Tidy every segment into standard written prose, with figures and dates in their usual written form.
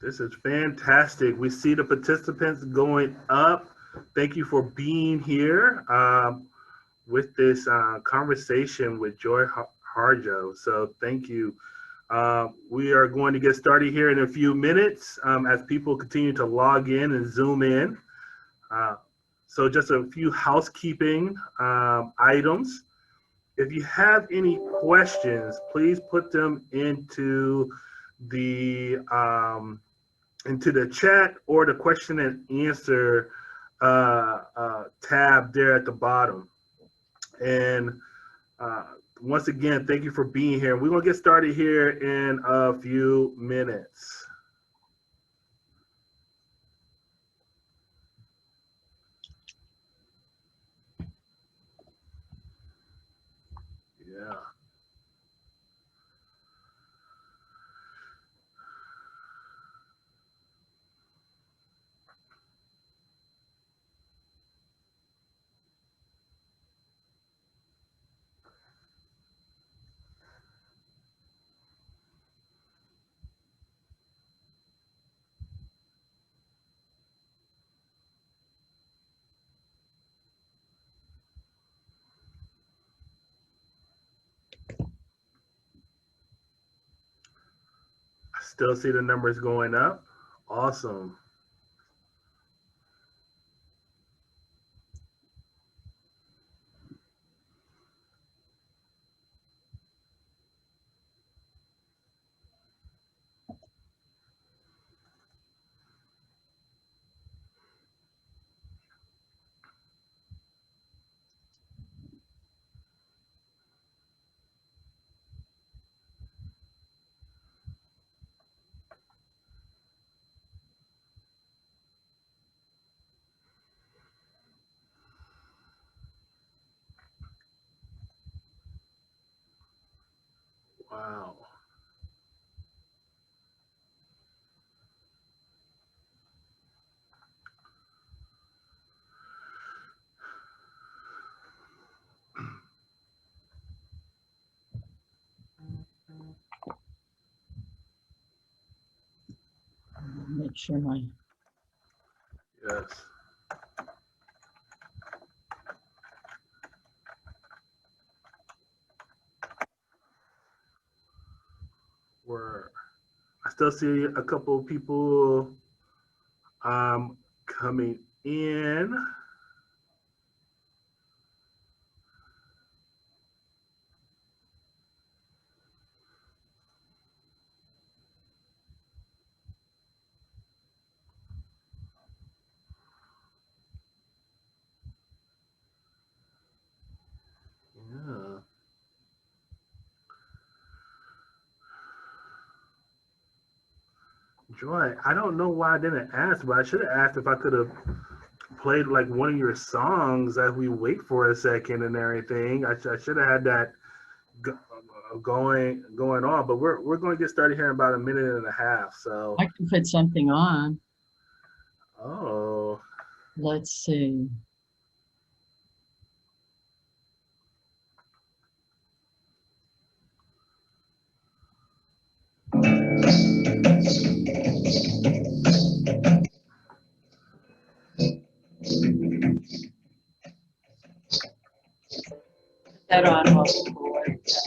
This is fantastic. We see the participants going up. Thank you for being here with this conversation with Joy Harjo. So thank you. We are going to get started here in a few minutes as people continue to log in and zoom in. So just a few housekeeping items. If you have any questions, please put them into the chat or the question and answer tab there at the bottom. And once again, thank you for being here. We're gonna get started here in a few minutes. Yeah. Still see the numbers going up. Awesome. Wow. Make sure my Yes. I still see a couple of people coming in. Yeah. Joy, I don't know why I didn't ask, but I should have asked if I could have played like one of your songs as we wait for a second and everything. I should have had that going on, but we're going to get started here in about a minute and a half. So I can put something on. Oh. Let's see. That on while people wait. This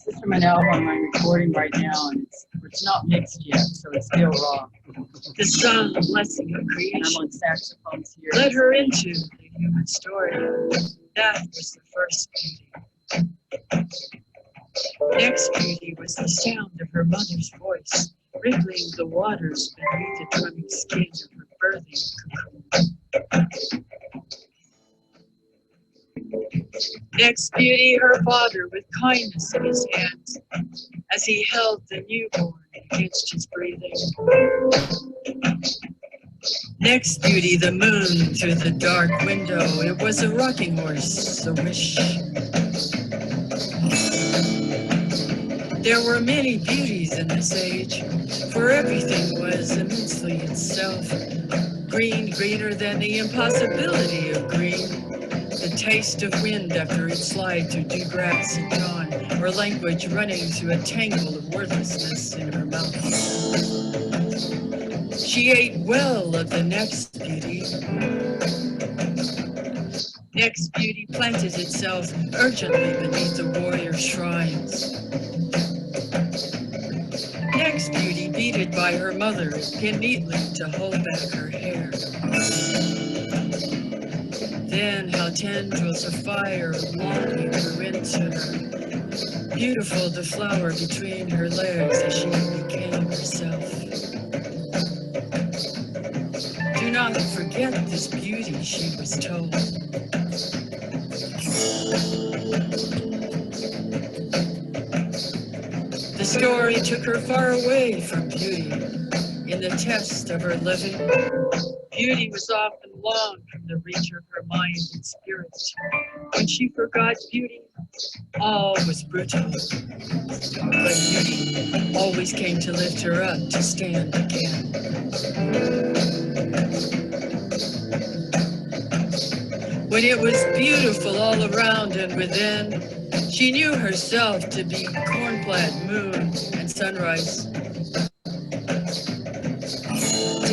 is from an album I'm recording right now, and it's not mixed yet, so it's still raw. The sun, blessing of creation, And I'm on saxophones here. led her into the human story. That was the first beauty. Next beauty was the sound of her mother's voice, rippling the waters beneath the drumming skin of her birthing cocoon. Next beauty, her father with kindness in his hands, as he held the newborn against his breathing. Next beauty, the moon through the dark window. It was a rocking horse, a wish. There were many beauties in this age, for everything was immensely itself. Green, greener than the impossibility of green. The taste of wind after it slide through dew grass at dawn, or language running through a tangle of wordlessness in her mouth. She ate well of the next beauty. Next beauty planted itself urgently beneath the warrior shrines. Next beauty beaded by her mother, pinned neatly to hold back her hair. Then how tendrils of fire longing grew into her, beautiful the flower between her legs as she became herself. Do not forget this beauty, she was told. The story took her far away from beauty. In the test of her living, beauty was often long from the reach of her mind and spirit. When she forgot beauty, all was brutal. But beauty always came to lift her up to stand again. When it was beautiful all around and within, she knew herself to be cornplaid, moon, and sunrise.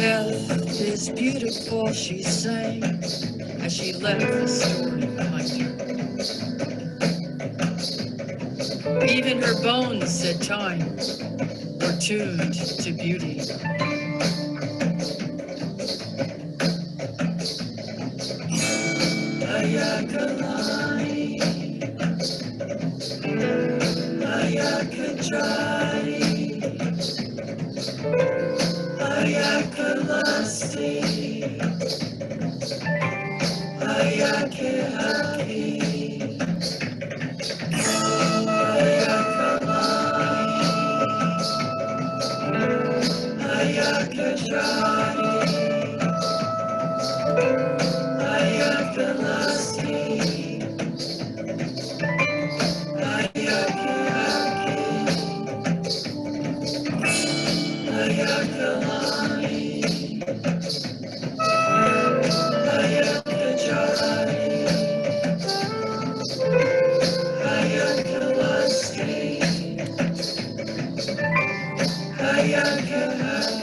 Death is beautiful, she sang, as she left the story behind her. Even her bones said time, were tuned to beauty. Ayakalani, Ayakajai, Ayakalasti, Ayakehaki, Ayakalani, Ayakajai, Ayakalasti, Ayakehaki, Ayakalani, Ayakajai, Ayakalasti, Ayakehaki,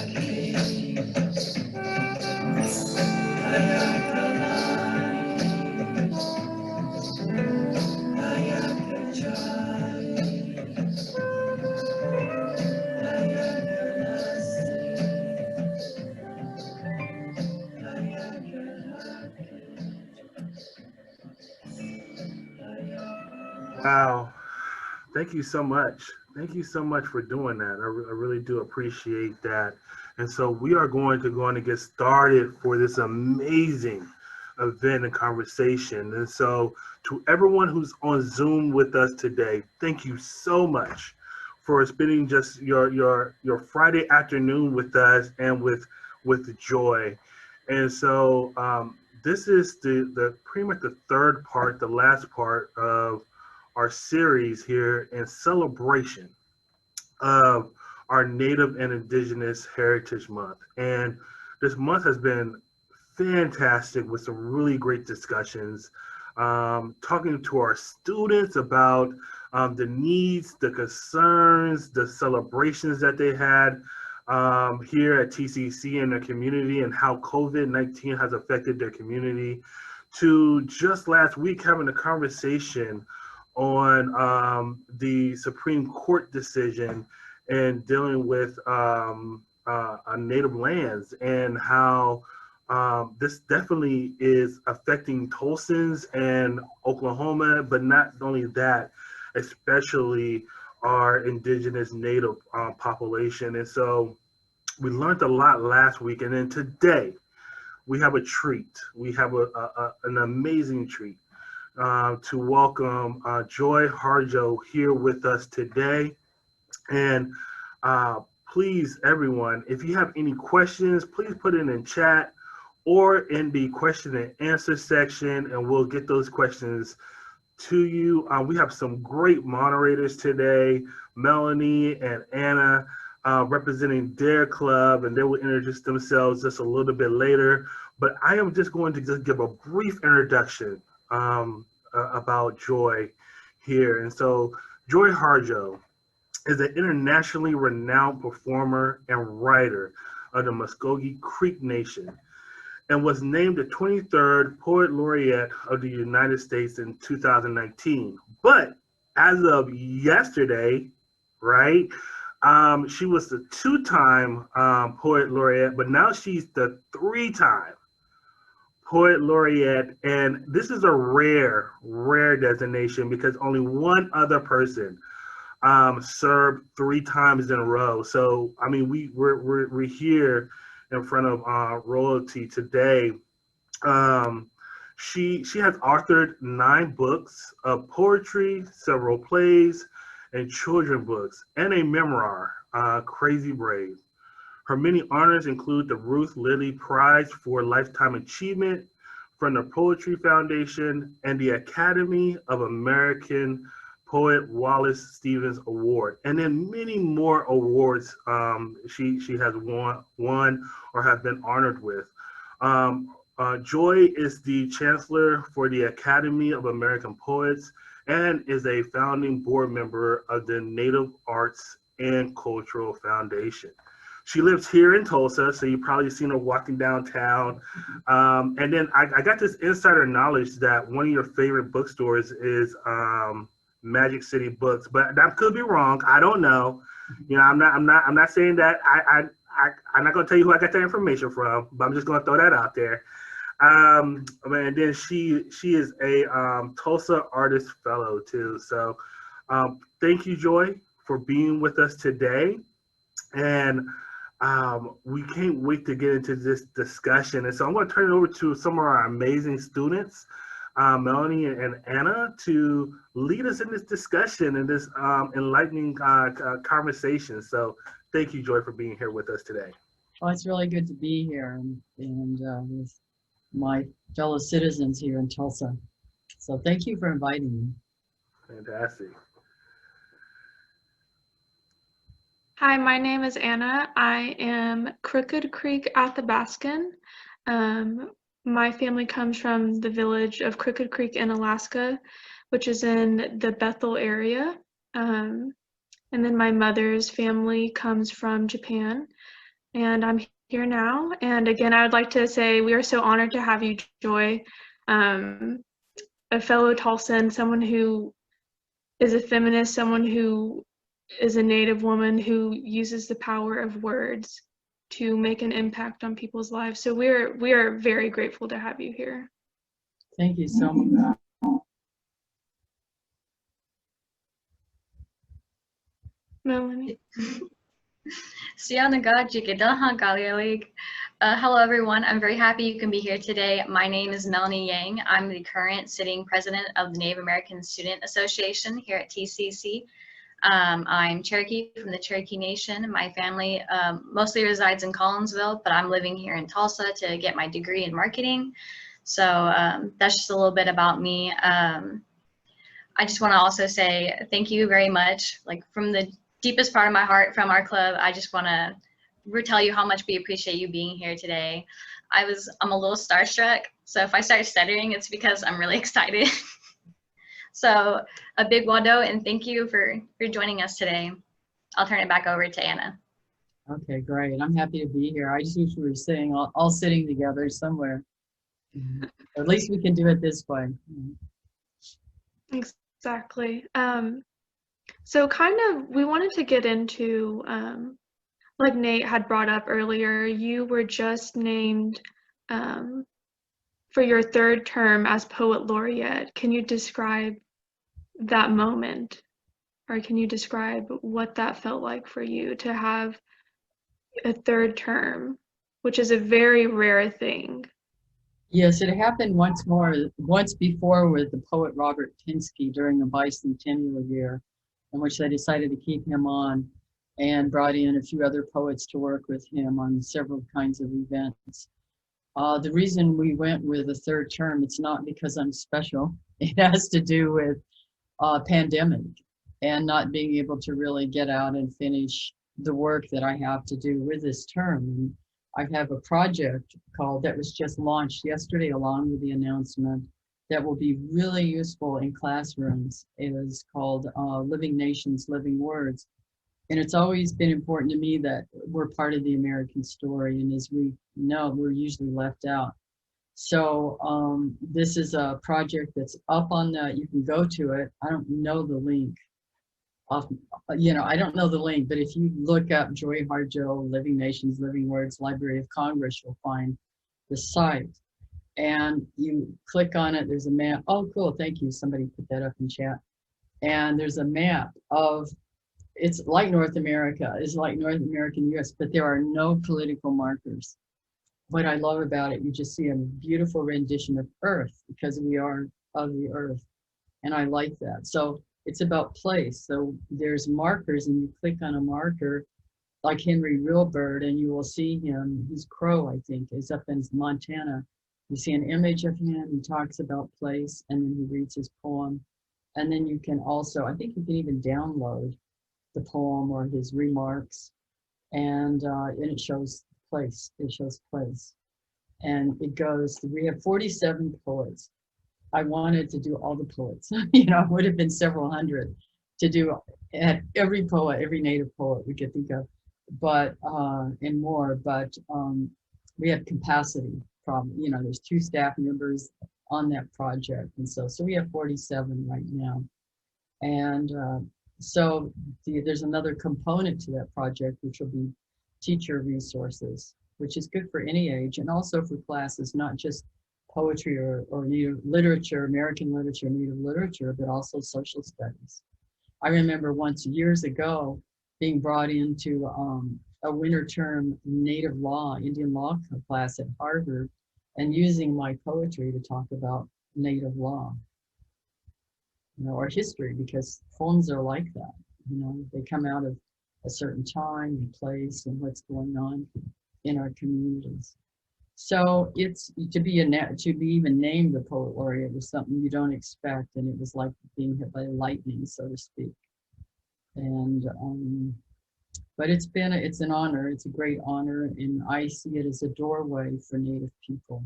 Wow. Thank you so much. Thank you so much for doing that. I really do appreciate that. And so we are going to get started for this amazing event and conversation. And so to everyone who's on Zoom with us today, thank you so much for spending just your Friday afternoon with us and with Joy. And so this is the pretty much the third part, the last part of our series here in celebration of our Native and Indigenous Heritage Month. And this month has been fantastic with some really great discussions, talking to our students about the needs, the concerns, the celebrations that they had here at TCC and their community and how COVID-19 has affected their community, to just last week having a conversation on the Supreme Court decision and dealing with native lands and how this definitely is affecting Tulsans and Oklahoma, but not only that, especially our indigenous native population. And so we learned a lot last week, and then today we have a treat. We have an amazing treat. To welcome Joy Harjo here with us today. And please, everyone, if you have any questions, please put it in chat or in the question and answer section, and we'll get those questions to you. We have some great moderators today, Melanie and Anna, representing their club, and they will introduce themselves just a little bit later. But I am just going to just give a brief introduction about Joy here. And so Joy Harjo is an internationally renowned performer and writer of the Muscogee Creek Nation and was named the 23rd Poet Laureate of the United States in 2019. But as of yesterday, right, she was the two-time Poet Laureate, but now she's the three-time Poet Laureate. And this is a rare, rare designation because only one other person served three times in a row. So, I mean, we're here in front of royalty today. She has authored 9 books of poetry, several plays, and children books, and a memoir, Crazy Brave. Her many honors include the Ruth Lily Prize for Lifetime Achievement from the Poetry Foundation and the Academy of American Poet Wallace-Stevens Award, and then many more awards she has won or have been honored with. Joy is the chancellor for the Academy of American Poets and is a founding board member of the Native Arts and Cultural Foundation. She lives here in Tulsa, so you've probably seen her walking downtown. And then I got this insider knowledge that one of your favorite bookstores is Magic City Books, but that could be wrong. I don't know. You know, I'm not saying that. I'm not gonna tell you who I got that information from, but I'm just gonna throw that out there. And then she is a Tulsa Artist Fellow too. So thank you, Joy, for being with us today. And we can't wait to get into this discussion. And so I'm going to turn it over to some of our amazing students, Melanie and Anna, to lead us in this discussion and this enlightening conversation. So thank you, Joy, for being here with us today. Well, it's really good to be here and with my fellow citizens here in Tulsa. So thank you for inviting me. Fantastic. Hi, my name is Anna. I am Crooked Creek Athabascan. My family comes from the village of Crooked Creek in Alaska, which is in the Bethel area. And then my mother's family comes from Japan. And I'm here now. And again, I would like to say we are so honored to have you, Joy, a fellow Tulsan, someone who is a feminist, someone who is a Native woman who uses the power of words to make an impact on people's lives. So we are very grateful to have you here. Thank you so much. Melanie. Hello, everyone. I'm very happy you can be here today. My name is Melanie Yang. I'm the current sitting president of the Native American Student Association here at TCC. I'm Cherokee from the Cherokee Nation. My family mostly resides in Collinsville, but I'm living here in Tulsa to get my degree in marketing. So that's just a little bit about me. I just want to also say thank you very much. Like from the deepest part of my heart from our club, I just want to tell you how much we appreciate you being here today. I'm a little starstruck, so if I start stuttering, it's because I'm really excited. So a big wado and thank you for joining us today. I'll turn it back over to Anna. Okay, great. I'm happy to be here. I just wish we were sitting all sitting together somewhere. At least we can do it this way. Exactly. So kind of, we wanted to get into, like Nate had brought up earlier, you were just named for your third term as Poet Laureate. Can you describe that moment? Or can you describe what that felt like for you to have a third term, which is a very rare thing? Yes, it happened once before with the poet Robert Pinsky during the bicentennial year, in which they decided to keep him on and brought in a few other poets to work with him on several kinds of events. The reason we went with a third term, it's not because I'm special. It has to do with pandemic and not being able to really get out and finish the work that I have to do with this term. And I have a project that was just launched yesterday along with the announcement that will be really useful in classrooms. It is called Living Nations, Living Words. And it's always been important to me that we're part of the American story. And as we know, we're usually left out. So this is a project that's up on the, you can go to it. I don't know the link. I don't know the link, but if you look up Joy Harjo, Living Nations, Living Words, Library of Congress, you'll find the site. And you click on it, there's a map. Oh, cool, thank you. Somebody put that up in chat. And there's a map of, it's like North America, it's like North American US, but there are no political markers. What I love about it, you just see a beautiful rendition of Earth because we are of the Earth. And I like that. So it's about place. So there's markers and you click on a marker like Henry Reelbird and you will see him, he's Crow, I think, is up in Montana. You see an image of him, he talks about place, and then he reads his poem. And then you can also, I think you can even download the poem or his remarks, and it shows place, it shows place. And it goes, we have 47 poets. I wanted to do all the poets, it would have been several hundred to do at every poet, every native poet we could think of, but, and more, but we have capacity problem. There's 2 staff members on that project. And so we have 47 right now. And so there's another component to that project, which will be teacher resources, which is good for any age and also for classes, not just poetry or native literature, American literature, native literature, but also social studies. I remember once years ago being brought into a winter term native law, Indian law class at Harvard, and using my poetry to talk about native law, or history, because poems are like that. They come out of a certain time and place and what's going on in our communities. So it's to be even named a Poet Laureate was something you don't expect, and it was like being hit by lightning, so to speak. And but it's an honor. It's a great honor, and I see it as a doorway for Native people.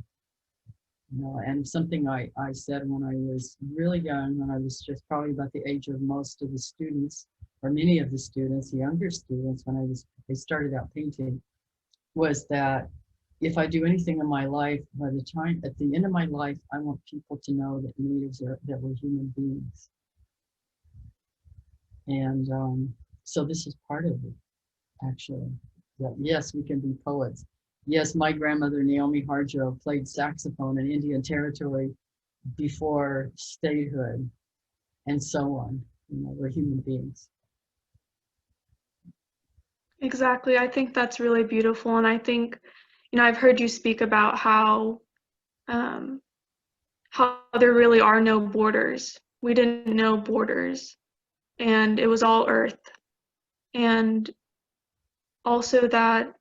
And something I said when I was really young, when I was just probably about the age of most of the students, or many of the students, the younger students, when they started out painting, was that if I do anything in my life, at the end of my life, I want people to know that natives that we're human beings. And so this is part of it, actually. That yes, we can be poets. Yes, my grandmother, Naomi Harjo, played saxophone in Indian Territory before statehood, and so on. We're human beings. Exactly. I think that's really beautiful. And I think, I've heard you speak about how there really are no borders. We didn't know borders, and it was all earth. And also that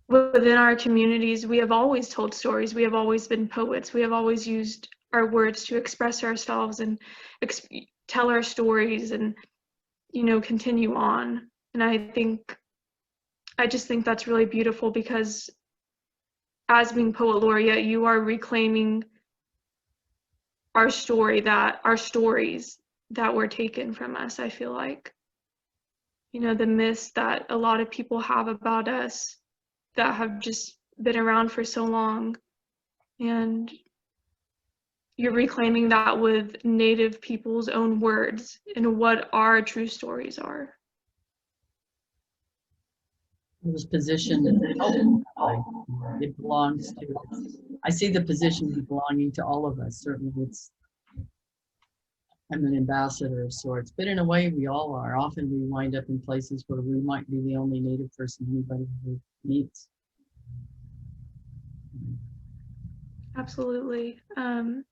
within our communities, we have always told stories. We have always been poets. We have always used our words to express ourselves and tell our stories and, continue on. And I just think that's really beautiful, because as being Poet Laureate, you are reclaiming our stories that were taken from us, I feel like. The myths that a lot of people have about us that have just been around for so long. And you're reclaiming that with Native people's own words and what our true stories are. It was positioned it belongs to, I see the position belonging to all of us. Certainly I'm an ambassador of sorts, but in a way we all are. Often we wind up in places where we might be the only Native person anybody meets. Absolutely. And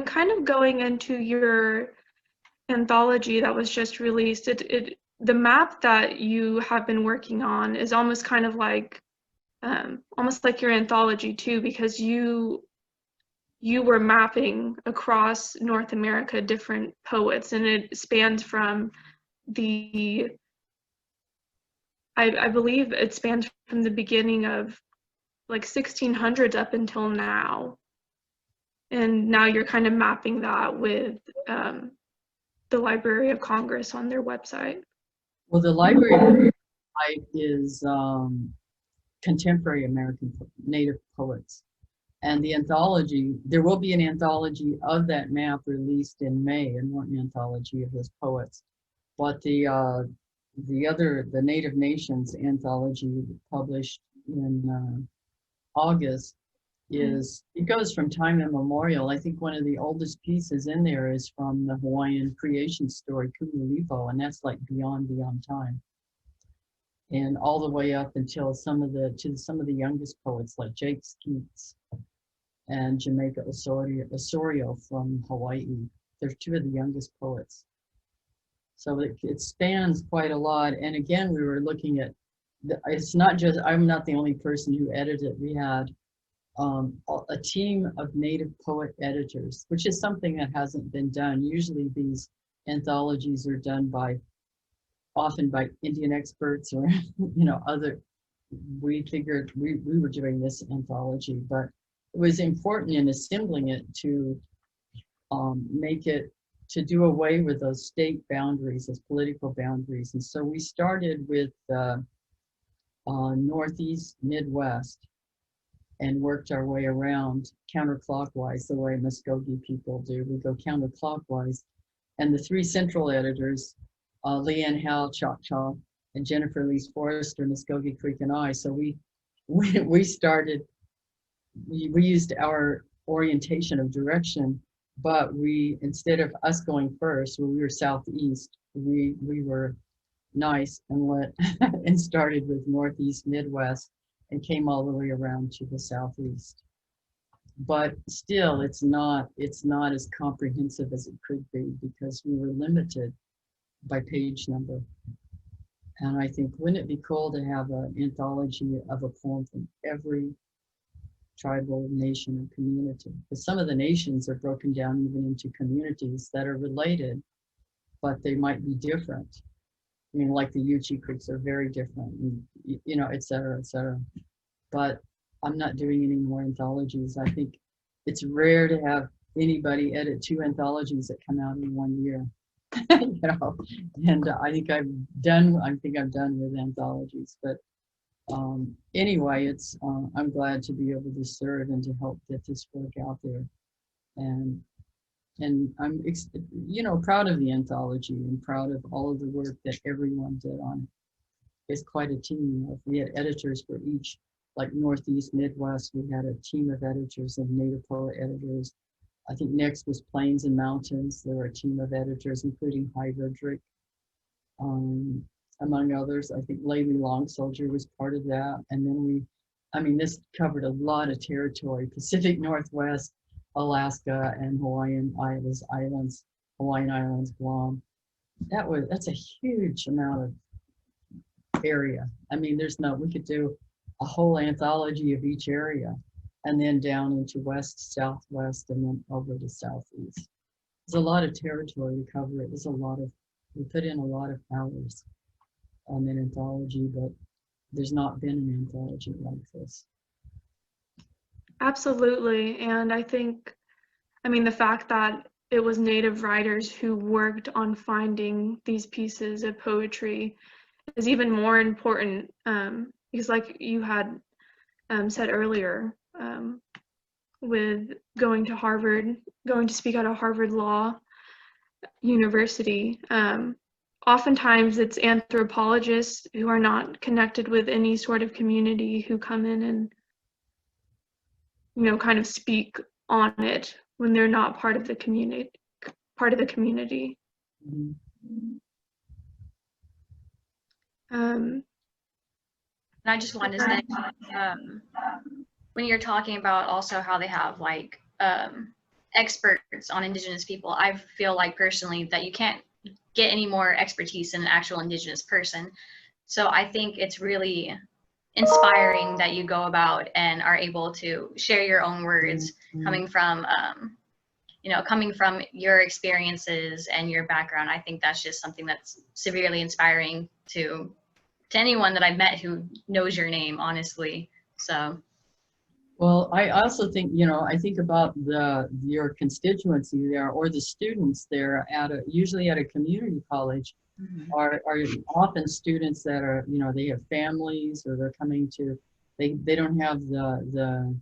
kind of going into your anthology that was just released, the map that you have been working on is almost kind of like almost like your anthology too, because you were mapping across North America different poets, and it spans from I believe it spans from the beginning of like 1600s up until now. And now you're kind of mapping that with the Library of Congress on their website. Well, the library site is contemporary American Native poets. And the anthology, there will be an anthology of that map released in May, an anthology of those poets. But the Native Nations anthology published in August it goes from time immemorial. I think one of the oldest pieces in there is from the Hawaiian creation story, Kumulipo, and that's like beyond time. And all the way up until some of the youngest poets like Jake Skeets and Jamaica Osorio from Hawaii. They're two of the youngest poets. So it spans quite a lot. And again, we were looking at, it's not just, I'm not the only person who edited it. We had a team of Native poet editors, which is something that hasn't been done. Usually these anthologies are done often by Indian experts or, we figured we were doing this anthology, but it was important in assembling it to to do away with those state boundaries, those political boundaries. And so we started with Northeast, Midwest, and worked our way around counterclockwise, the way Muscogee people do. We go counterclockwise. And the three central editors, Leanne Howe, Choctaw, and Jennifer Lee Forrester, Muscogee Creek, and I. So we started, we used our orientation of direction, but instead of us going first, when we were southeast, we were nice and and started with Northeast, Midwest, and came all the way around to the southeast. But still, it's not as comprehensive as it could be because we were limited by page number. And I think, wouldn't it be cool to have an anthology of a poem from every tribal nation and community? Because some of the nations are broken down even into communities that are related, but they might be different. I mean, like the Yuchi Creeks are very different, and, et cetera, et cetera. But I'm not doing any more anthologies. I think it's rare to have anybody edit 2 anthologies that come out in 1 year. And I think I'm done with anthologies. But anyway, I'm glad to be able to serve and to help get this work out there. And I'm proud of the anthology and proud of all of the work that everyone did on it. It's quite a team. We had editors for each, like Northeast, Midwest. We had a team of editors and Native poet editors. I think next was Plains and Mountains. There were a team of editors, including Hydrodrick, among others. I think Lily Long Soldier was part of that. And then this covered a lot of territory: Pacific Northwest, Alaska, and Hawaiian Islands, Guam. That's a huge amount of area. We could do a whole anthology of each area, and then down into west, southwest, and then over to southeast. There's a lot of territory to cover. We put in a lot of hours on an anthology, but there's not been an anthology like this. Absolutely. And I think, the fact that it was Native writers who worked on finding these pieces of poetry is even more important, because like you had said earlier, with going to speak at a Harvard Law University, oftentimes it's anthropologists who are not connected with any sort of community who come in and kind of speak on it when they're not part of the community. Mm-hmm. And I just wanted to say, when you're talking about also how they have like experts on Indigenous people, I feel like personally that you can't get any more expertise than an actual Indigenous person. So I think it's really inspiring that you go about and are able to share your own words, coming from your experiences and your background. I think that's just something that's severely inspiring to anyone that I've met who knows your name, honestly. So. Well, I also think, I think about your constituency there or the students there usually at a community college are often students that are, they have families or they're coming to, they don't have the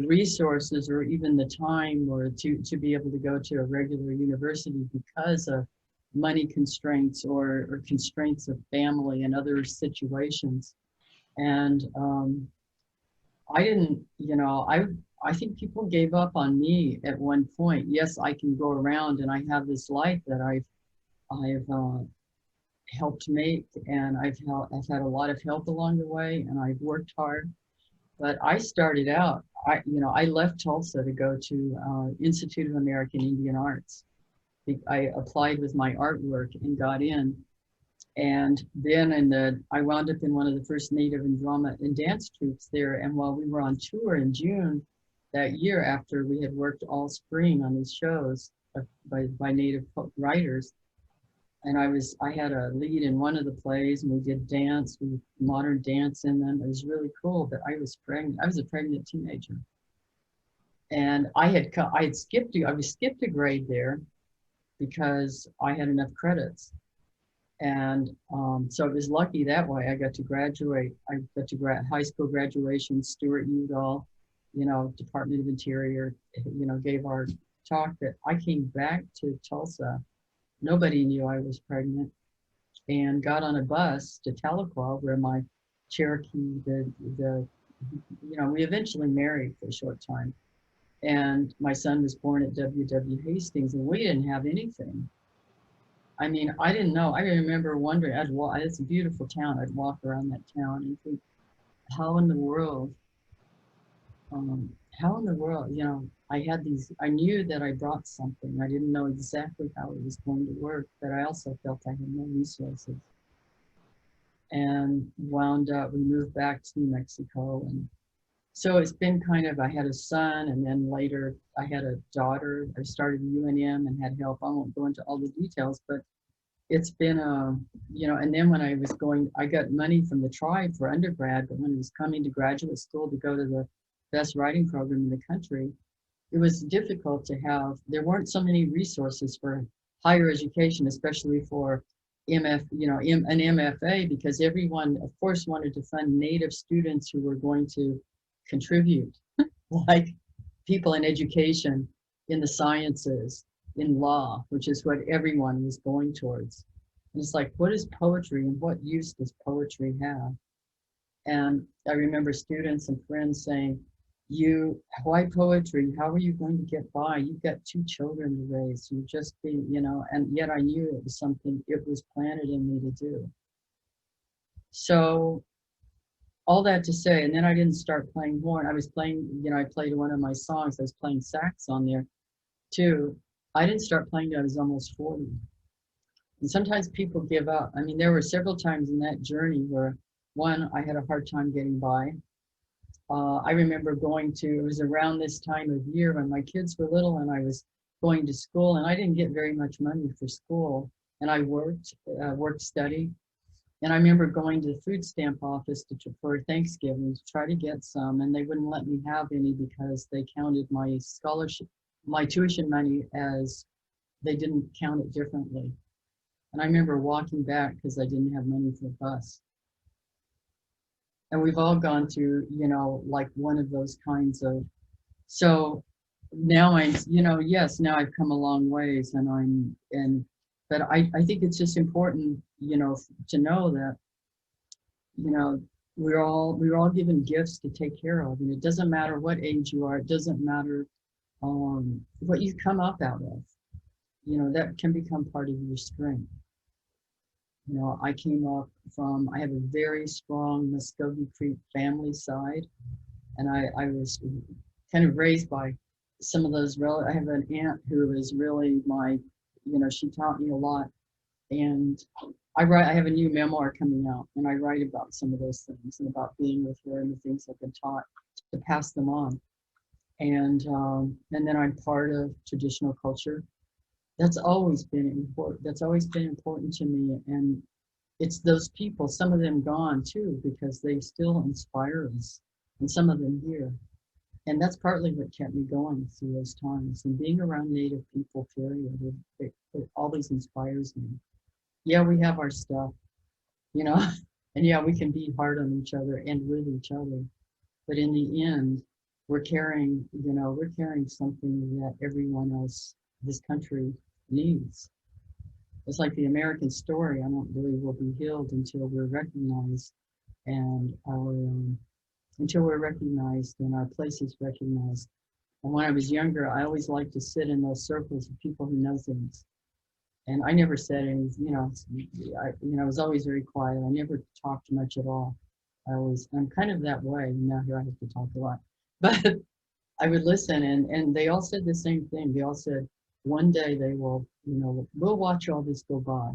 resources or even the time or to be able to go to a regular university because of money constraints or constraints of family and other situations. And I didn't, I think people gave up on me at one point. Yes, I can go around and I have this life that I've helped make, and I've had a lot of help along the way, and I've worked hard. But I started out, I left Tulsa to go to Institute of American Indian Arts. I applied with my artwork and got in. And then I wound up in one of the first Native and drama and dance troupes there. And while we were on tour in June that year, after we had worked all spring on these shows by Native writers, and I had a lead in one of the plays, and we did modern dance in them. It was really cool, but I was pregnant. I was a pregnant teenager. And I was skipped a grade there because I had enough credits. And so it was lucky that way. I got to graduate. I got to high school graduation, Stuart Udall, Department of Interior, gave our talk. That I came back to Tulsa. Nobody knew I was pregnant, and got on a bus to Tahlequah, where my Cherokee, we eventually married for a short time. And my son was born at W.W. Hastings, and we didn't have anything. I mean, I didn't know. I remember wondering, it's a beautiful town. I'd walk around that town and think, how in the world, I knew that I brought something. I didn't know exactly how it was going to work, but I also felt I had no resources. And we moved back to New Mexico. And so it's been I had a son, and then later I had a daughter. I started UNM and had help. I won't go into all the details, but it's been, and then when I got money from the tribe for undergrad, but when I was coming to graduate school to go to the best writing program in the country, it was difficult there weren't so many resources for higher education, especially for an MFA, because everyone, of course, wanted to fund Native students who were going to contribute, like people in education, in the sciences, in law, which is what everyone was going towards. And it's like, what is poetry and what use does poetry have? And I remember students and friends saying, why poetry? How are you going to get by? You've got 2 children to raise. You just be, and yet I knew it was something, it was planted in me to do. So all that to say, and then I didn't start playing horn. I was playing, I played one of my songs. I was playing sax on there too. I didn't start playing till I was almost 40. And sometimes people give up. I mean, there were several times in that journey where, one, I had a hard time getting by. I remember it was around this time of year when my kids were little and I was going to school, and I didn't get very much money for school. And I worked, studied. And I remember going to the food stamp office for Thanksgiving to try to get some, and they wouldn't let me have any because they counted my scholarship, my tuition money, as they didn't count it differently. And I remember walking back because I didn't have money for the bus. And we've all gone through, like one of those kinds of, so now yes, now I've come a long ways, but I think it's just important, to know that, we're all given gifts to take care of, and it doesn't matter what age you are. It doesn't matter what you come up out of, that can become part of your strength. I I have a very strong Muscogee Creek family side, and I was kind of raised by some of those I have an aunt who is really she taught me a lot, and I have a new memoir coming out, and I write about some of those things and about being with her and the things I've been taught to pass them on. And then I'm part of traditional culture. That's always been important. That's always been important to me. And it's those people, some of them gone too, because they still inspire us, and some of them here. And that's partly what kept me going through those times. And being around Native people, period, it always inspires me. Yeah, we have our stuff, you know, and yeah, we can be hard on each other and with each other. But in the end, we're carrying, we're carrying something that everyone else, this country, needs. It's like the American story. I don't believe will be healed until we're recognized and until we're recognized and our place is recognized. And when I was younger, I always liked to sit in those circles of people who know things. And I never said anything, I was always very quiet. I never talked much at all. I'm kind of that way. Now here I have to talk a lot. But I would listen, and they all said the same thing. They all said, one day they will, we'll watch all this go by.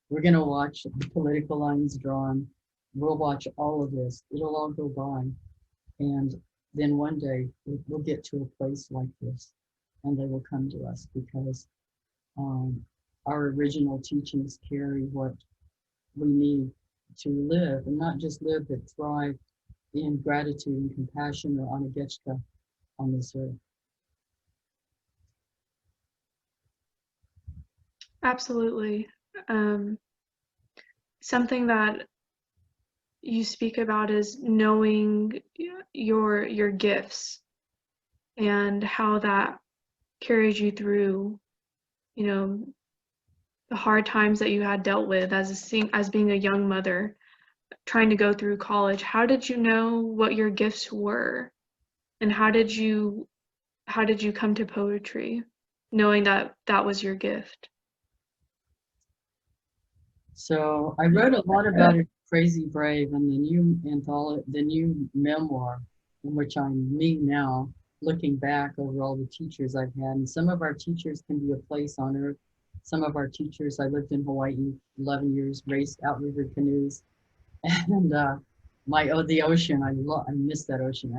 We're going to watch the political lines drawn. We'll watch all of this. It'll all go by. And then one day we'll get to a place like this, and they will come to us because our original teachings carry what we need to live, and not just live, but thrive in gratitude and compassion or anagechka on this earth. Absolutely. Something that you speak about is knowing your gifts and how that carries you through, the hard times that you had dealt with as being a young mother, trying to go through college. How did you know what your gifts were, and how did you come to poetry, knowing that that was your gift? So I wrote a lot about it, Crazy Brave, and the new memoir, in which I'm me now, looking back over all the teachers I've had. And some of our teachers can be a place on earth. Some of our teachers, I lived in Hawaii 11 years, raced outrigger canoes, and the ocean, I miss that ocean.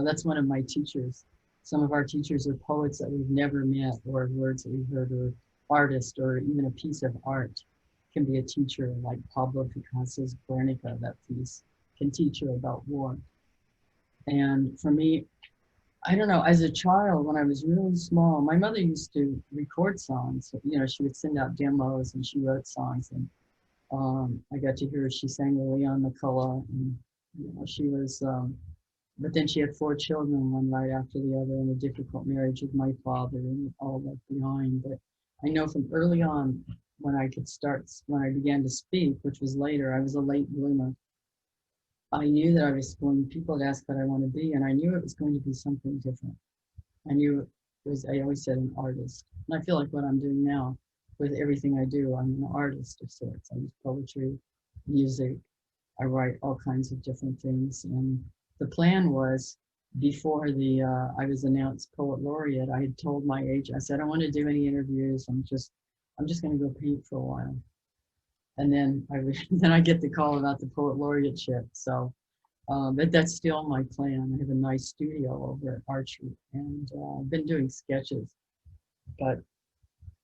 That's one of my teachers. Some of our teachers are poets that we've never met, or words that we've heard, or artists, or even a piece of art can be a teacher, like Pablo Picasso's Guernica. That piece can teach you about war. And for me, I don't know, as a child, when I was really small, my mother used to record songs. She would send out demos and she wrote songs. And I got to hear she sang the Leon McCullough. And she was, but then she had 4 children, one right after the other, and a difficult marriage with my father and all that behind. But I know from early on, when I began to speak, which was later, I was a late bloomer. I knew that people had asked what I want to be, and I knew it was going to be something different. I knew it was, I always said, an artist. And I feel like what I'm doing now with everything I do, I'm an artist of sorts. I use poetry, music, I write all kinds of different things. And the plan was, before I was announced Poet Laureate, I had told my agent, I said, I don't want to do any interviews. I'm just going to go paint for a while. And then I get the call about the Poet Laureateship. So, but that's still my plan. I have a nice studio over at Archery, and I've been doing sketches. But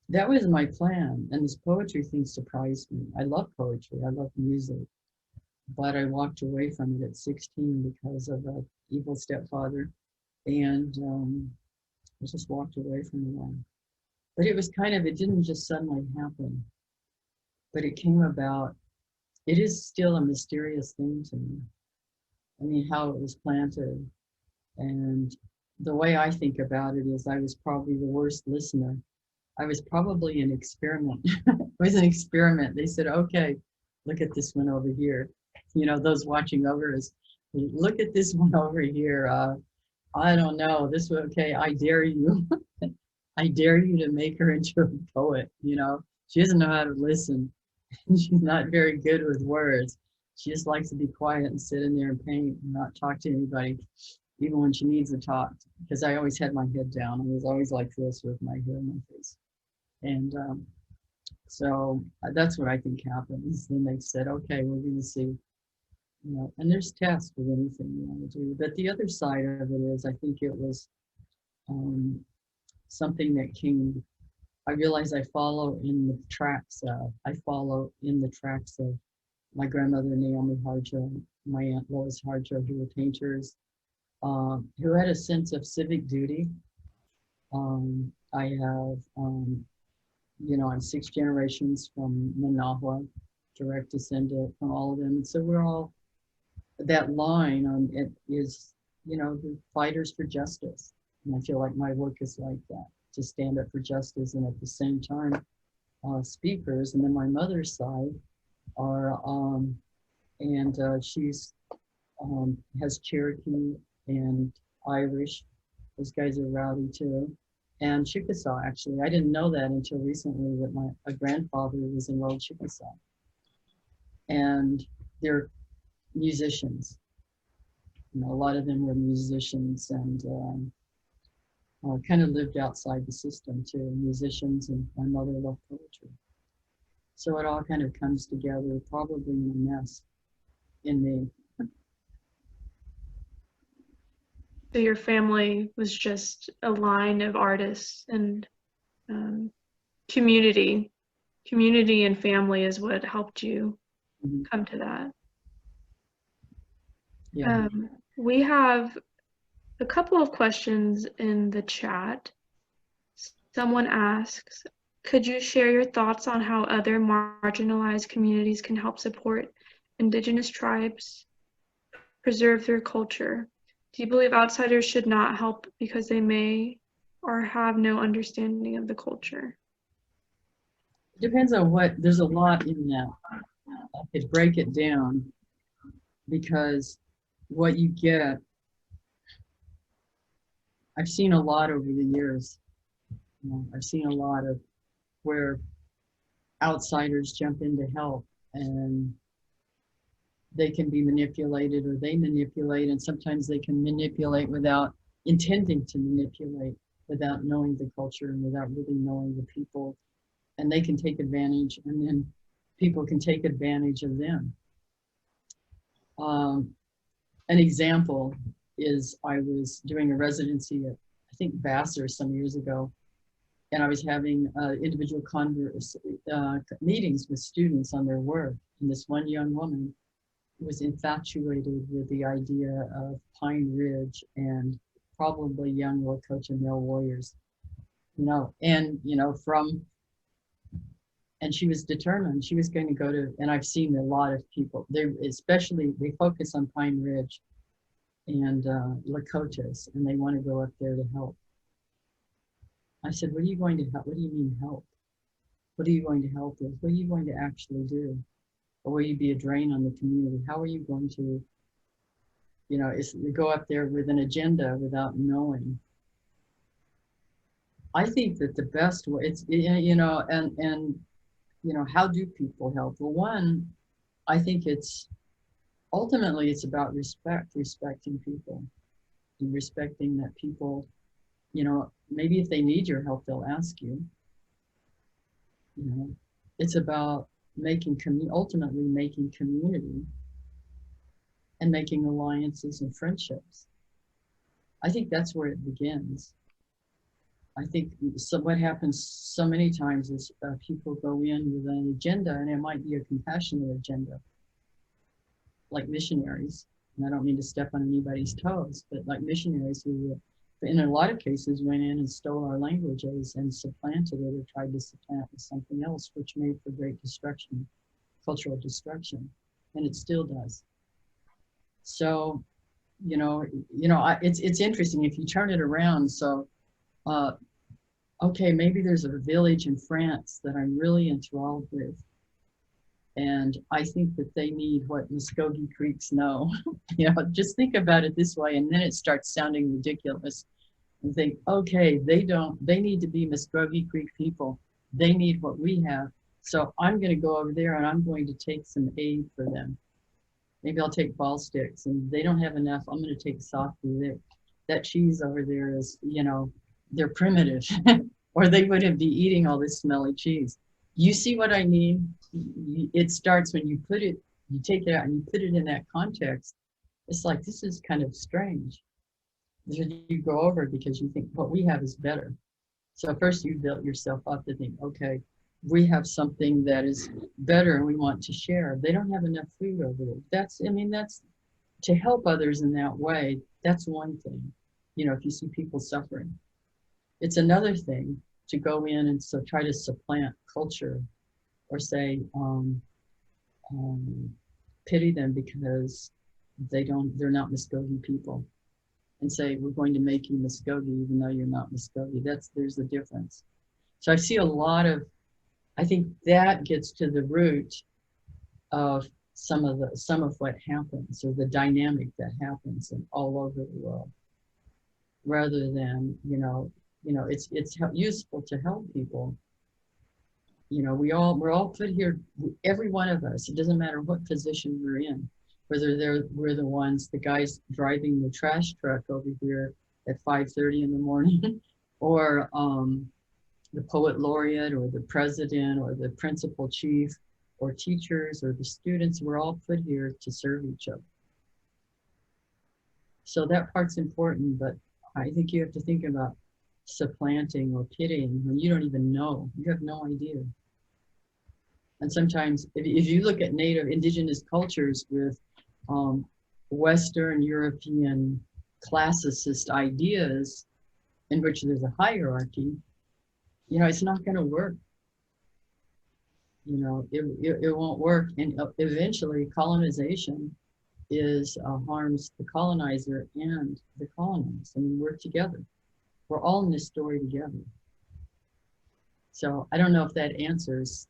that was my plan. And this poetry thing surprised me. I love poetry. I love music. But I walked away from it at 16 because of an evil stepfather. And I just walked away from it all. But it didn't just suddenly happen. But it came about. It is still a mysterious thing to me. I mean, how it was planted. And the way I think about it is I was probably the worst listener. I was probably an experiment. It was an experiment. They said, okay, look at this one over here. Those watching over us, look at this one over here. I don't know, this one, okay, I dare you. I dare you to make her into a poet. She doesn't know how to listen. She's not very good with words. She just likes to be quiet and sit in there and paint and not talk to anybody, even when she needs to talk. Because I always had my head down. I was always like this with my hair in my face. And so that's what I think happens. Then they said, okay, we're going to see. And there's tests with anything you want to do. But the other side of it is, I think it was something that came. I realize I follow in the tracks of my grandmother Naomi Harjo, my aunt Lois Harjo, who were painters, who had a sense of civic duty. I have, you know, I'm 6 generations from Manahua, direct descendant from all of them. And so we're all, that line it is, you know, the fighters for justice. And I feel like my work is like that, to stand up for justice and at the same time speakers. And then my mother's side are, she's has Cherokee and Irish. Those guys are rowdy too. And Chickasaw, actually. I didn't know that until recently, that my grandfather was enrolled Chickasaw. And they're musicians. You know, a lot of them were musicians and kind of lived outside the system too, musicians, and my mother loved poetry. So it all kind of comes together, probably in a mess in me. So your family was just a line of artists, and community and family is what helped you come to that. Yeah. We have a couple of questions in the chat. Someone asks, could you share your thoughts on how other marginalized communities can help support Indigenous tribes preserve their culture? Do you believe outsiders should not help because they may or have no understanding of the culture? It depends on what, there's a lot in that. I could break it down, because what you get, I've seen a lot over the years. You know, I've seen a lot of where outsiders jump in to help, and they can be manipulated, or they manipulate, and sometimes they can manipulate without intending to manipulate, without knowing the culture and without really knowing the people. And they can take advantage, and then people can take advantage of them. An example is, I was doing a residency at, I think, Vassar some years ago, and I was having individual meetings with students on their work. And this one young woman was infatuated with the idea of Pine Ridge and probably young Lakota male warriors, you know, and, you know, and she was determined she was going to go to, and I've seen a lot of people, they focus on Pine Ridge and Lakotas, and they want to go up there to help. I said, what are you going to help? What do you mean help? What are you going to help with? What are you going to actually do? Or will you be a drain on the community? How are you going to, you know, you go up there with an agenda without knowing? I think that the best way, it's, you know, and you know, how do people help? Well, one, I think ultimately it's about respecting people, and respecting that people, you know, maybe if they need your help, they'll ask you. You know, it's about ultimately making community and making alliances and friendships. I think that's where it begins. I think what happens so many times is people go in with an agenda, and it might be a compassionate agenda, like missionaries. And I don't mean to step on anybody's toes, but like missionaries who, in a lot of cases, went in and stole our languages and supplanted it, or tried to supplant with something else, which made for great destruction, cultural destruction, and it still does. So, you know, it's interesting if you turn it around. So, okay, maybe there's a village in France that I'm really enthralled with, and I think that they need what Muscogee Creeks know. You know, just think about it this way, and then it starts sounding ridiculous. And think, okay, they need to be Muscogee Creek people. They need what we have. So I'm going to go over there and I'm going to take some aid for them. Maybe I'll take ball sticks, and they don't have enough. I'm going to take soft food. That cheese over there is, you know, they're primitive, or they wouldn't be eating all this smelly cheese. You see what I mean? It starts when you take it out and you put it in that context. It's like, this is kind of strange. You go over because you think what we have is better. So first you built yourself up to think, okay, we have something that is better and we want to share. They don't have enough food over there. That's to help others in that way, that's one thing. You know, if you see people suffering, it's another thing to go in and so try to supplant culture or say, pity them because they're not Muscogee people, and say, we're going to make you Muscogee even though you're not Muscogee. There's a difference. So I see a lot of, I think that gets to the root of some of what happens, or the dynamic that happens all over the world, rather than, it's useful to help people. You know, we're all put here, every one of us, it doesn't matter what position we're in, whether we're the guys driving the trash truck over here at 5:30 in the morning, or the Poet Laureate, or the president, or the principal chief, or teachers, or the students. We're all put here to serve each other. So that part's important, but I think you have to think about supplanting or pitying when you don't even know. You have no idea. And sometimes, if you look at native indigenous cultures with Western European classicist ideas in which there's a hierarchy, it's not going to work. It won't work. And eventually colonization harms the colonizer and the colonized. I mean, we're together. We're all in this story together. So I don't know if that answers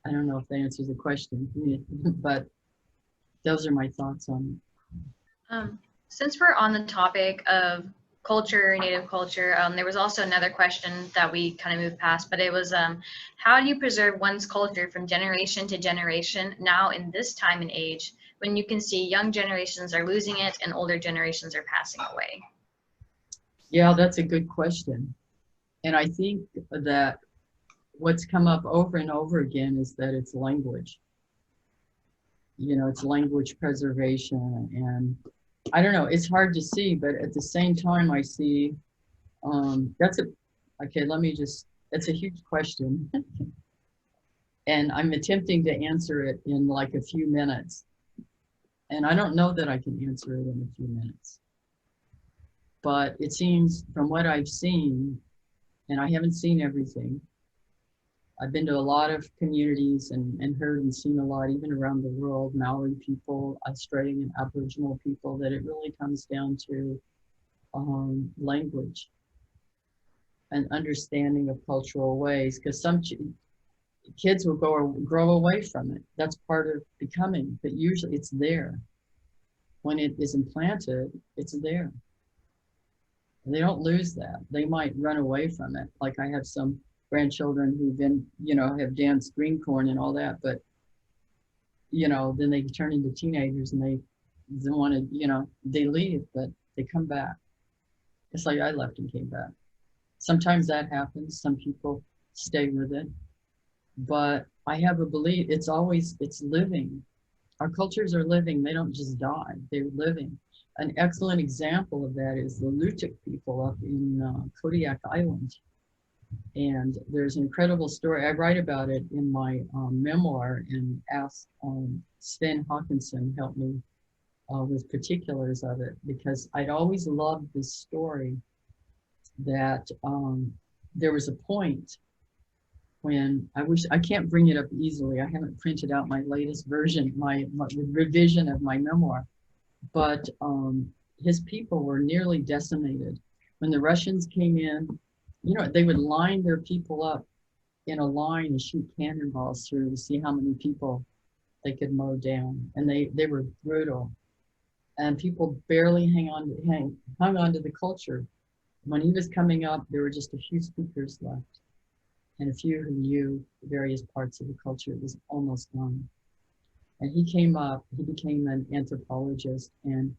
the question, but those are my thoughts on it. Since we're on the topic of culture, native culture, there was also another question that we kind of moved past, but it was, how do you preserve one's culture from generation to generation now in this time and age, when you can see young generations are losing it and older generations are passing away? Yeah, that's a good question. And I think that what's come up over and over again is that it's language. It's language preservation. And I don't know, it's hard to see, but at the same time I see, it's a huge question. And I'm attempting to answer it in like a few minutes. And I don't know that I can answer it in a few minutes. But it seems, from what I've seen, and I haven't seen everything, I've been to a lot of communities and heard and seen a lot, even around the world, Maori people, Australian and Aboriginal people, that it really comes down to language and understanding of cultural ways, because some kids will grow away from it. That's part of becoming, but usually it's there. When it is implanted, it's there. They don't lose that. They might run away from it. Like I have some grandchildren who've been, have danced green corn and all that, but, then they turn into teenagers and they want to, they leave, but they come back. It's like I left and came back. Sometimes that happens. Some people stay with it, but I have a belief it's living. Our cultures are living. They don't just die. They're living. An excellent example of that is the Lutuk people up in Kodiak Island. And there's an incredible story. I write about it in my memoir, and asked Sven Hawkinson help me with particulars of it, because I'd always loved this story that there was a point when I can't bring it up easily. I haven't printed out my latest version, my revision of my memoir, but his people were nearly decimated. When the Russians came in, they would line their people up in a line and shoot cannonballs through to see how many people they could mow down. And they were brutal. And people barely hung on to the culture. When he was coming up, there were just a few speakers left, and a few who knew various parts of the culture. It was almost gone. And he came up, he became an anthropologist, and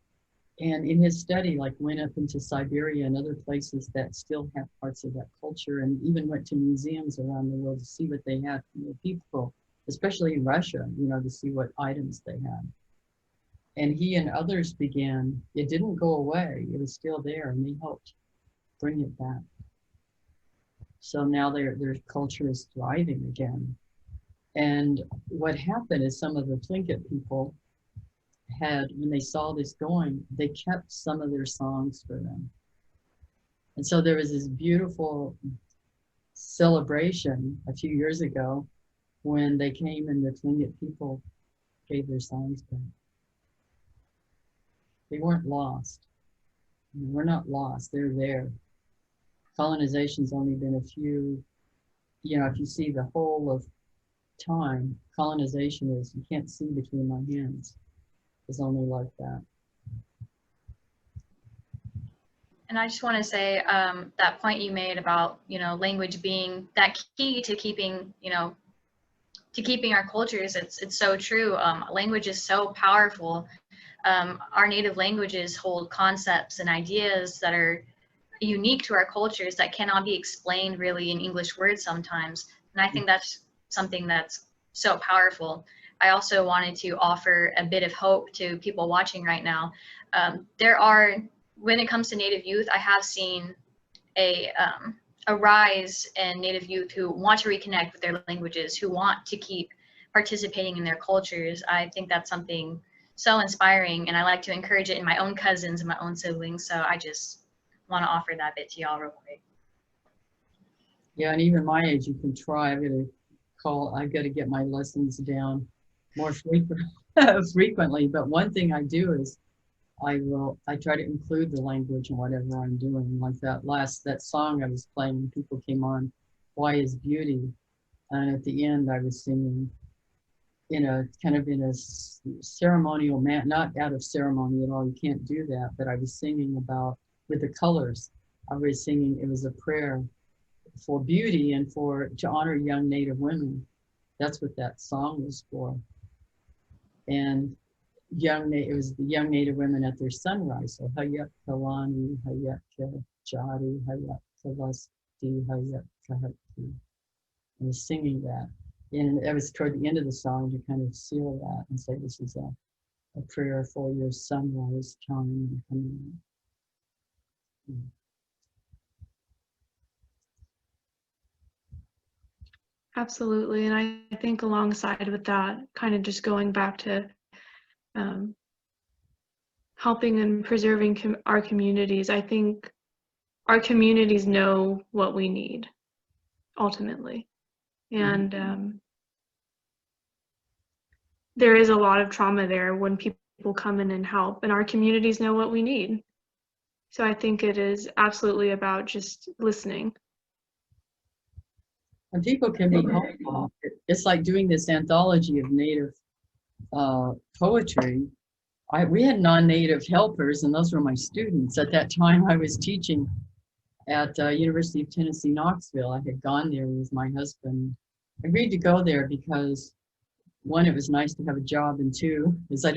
in his study, went up into Siberia and other places that still have parts of that culture, and even went to museums around the world to see what they had from the people, especially in Russia, to see what items they had. And he and others it didn't go away, it was still there, and they helped bring it back. So now their culture is thriving again. And what happened is some of the Tlingit people had, when they saw this going, they kept some of their songs for them. And so there was this beautiful celebration a few years ago when they came and the Tlingit people gave their songs back. They weren't lost. We're not lost, they're there. Colonization's only been a few, if you see the whole of time, colonization is, you can't see between my hands. It's only like that. And I just want to say that point you made about, language being that key to keeping, to keeping our cultures. It's so true. Language is so powerful. Our native languages hold concepts and ideas that are unique to our cultures that cannot be explained really in English words sometimes. And I think that's something that's so powerful. I also wanted to offer a bit of hope to people watching right now. When it comes to Native youth, I have seen a rise in Native youth who want to reconnect with their languages, who want to keep participating in their cultures. I think that's something so inspiring, and I like to encourage it in my own cousins and my own siblings. So I just want to offer that bit to y'all real quick. Yeah, and even my age, you can try. I've got to get my lessons down more frequently. But one thing I do is I try to include the language in whatever I'm doing. Like that song I was playing when people came on, Why is Beauty? And at the end I was singing kind of in a ceremonial manner, not out of ceremony at all, you can't do that, but I was singing about, with the colors, I was singing, it was a prayer for beauty and to honor young Native women. That's what that song was for. And it was the young Native women at their sunrise. So Hayat Kalani, Hayat Jadi, Hayat Kalasti, Hayat Kahati. I was singing that. And it was toward the end of the song to kind of seal that and say, this is a prayer for your sunrise time. Absolutely. And I think alongside with that, kind of just going back to helping and preserving our communities, I think our communities know what we need ultimately. And there is a lot of trauma there when people come in and help, and our communities know what we need. So I think it is absolutely about just listening. And people can be helpful. It's like doing this anthology of Native poetry. We had non-Native helpers, and those were my students. At that time, I was teaching at University of Tennessee, Knoxville. I had gone there with my husband. I agreed to go there because, one, it was nice to have a job, and two, is I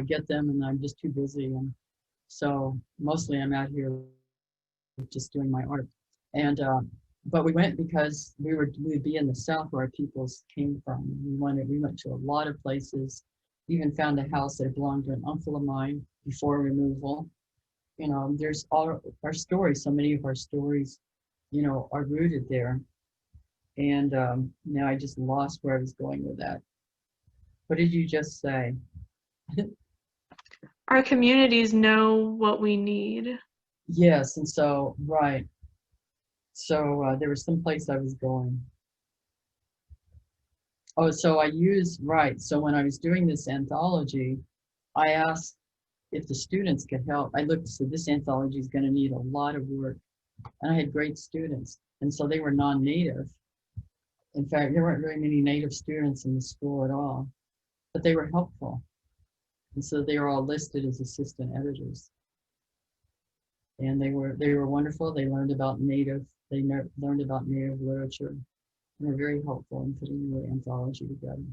get them and I'm just too busy. And so mostly I'm out here just doing my art. And but we went because we would be in the South where our peoples came from. We went to a lot of places. We even found a house that belonged to an uncle of mine before removal. There's all our stories. So many of our stories, are rooted there. And now I just lost where I was going with that. What did you just say? Our communities know what we need. Yes, and so, right. So there was some place I was going. Oh, so so when I was doing this anthology, I asked if the students could help. I looked, so this anthology is going to need a lot of work. And I had great students. And so they were non-Native. In fact, there weren't very many Native students in the school at all, but they were helpful. And so they were all listed as assistant editors. And they were wonderful. They learned about Native literature. And were very helpful in putting the anthology together.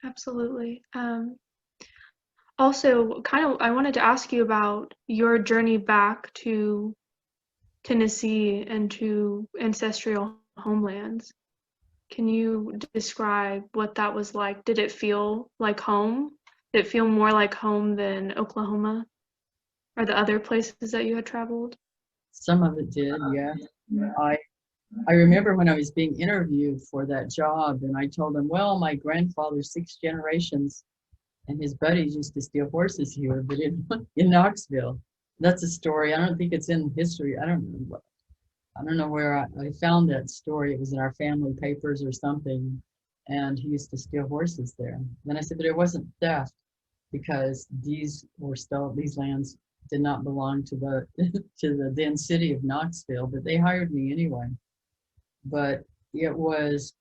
Absolutely. Also, I wanted to ask you about your journey back to Tennessee and to ancestral homelands. Can you describe what that was like? Did it feel like home? Did it feel more like home than Oklahoma or the other places that you had traveled? Some of it did, yeah. I remember when I was being interviewed for that job, and I told them, well, my grandfather, 6 generations, and his buddies used to steal horses here, but in Knoxville. That's a story. I don't think it's in history. I don't know where I found that story. It was in our family papers or something, and he used to steal horses there. Then I said, but it wasn't theft, because these lands did not belong to the to the then city of Knoxville, but they hired me anyway. But it was,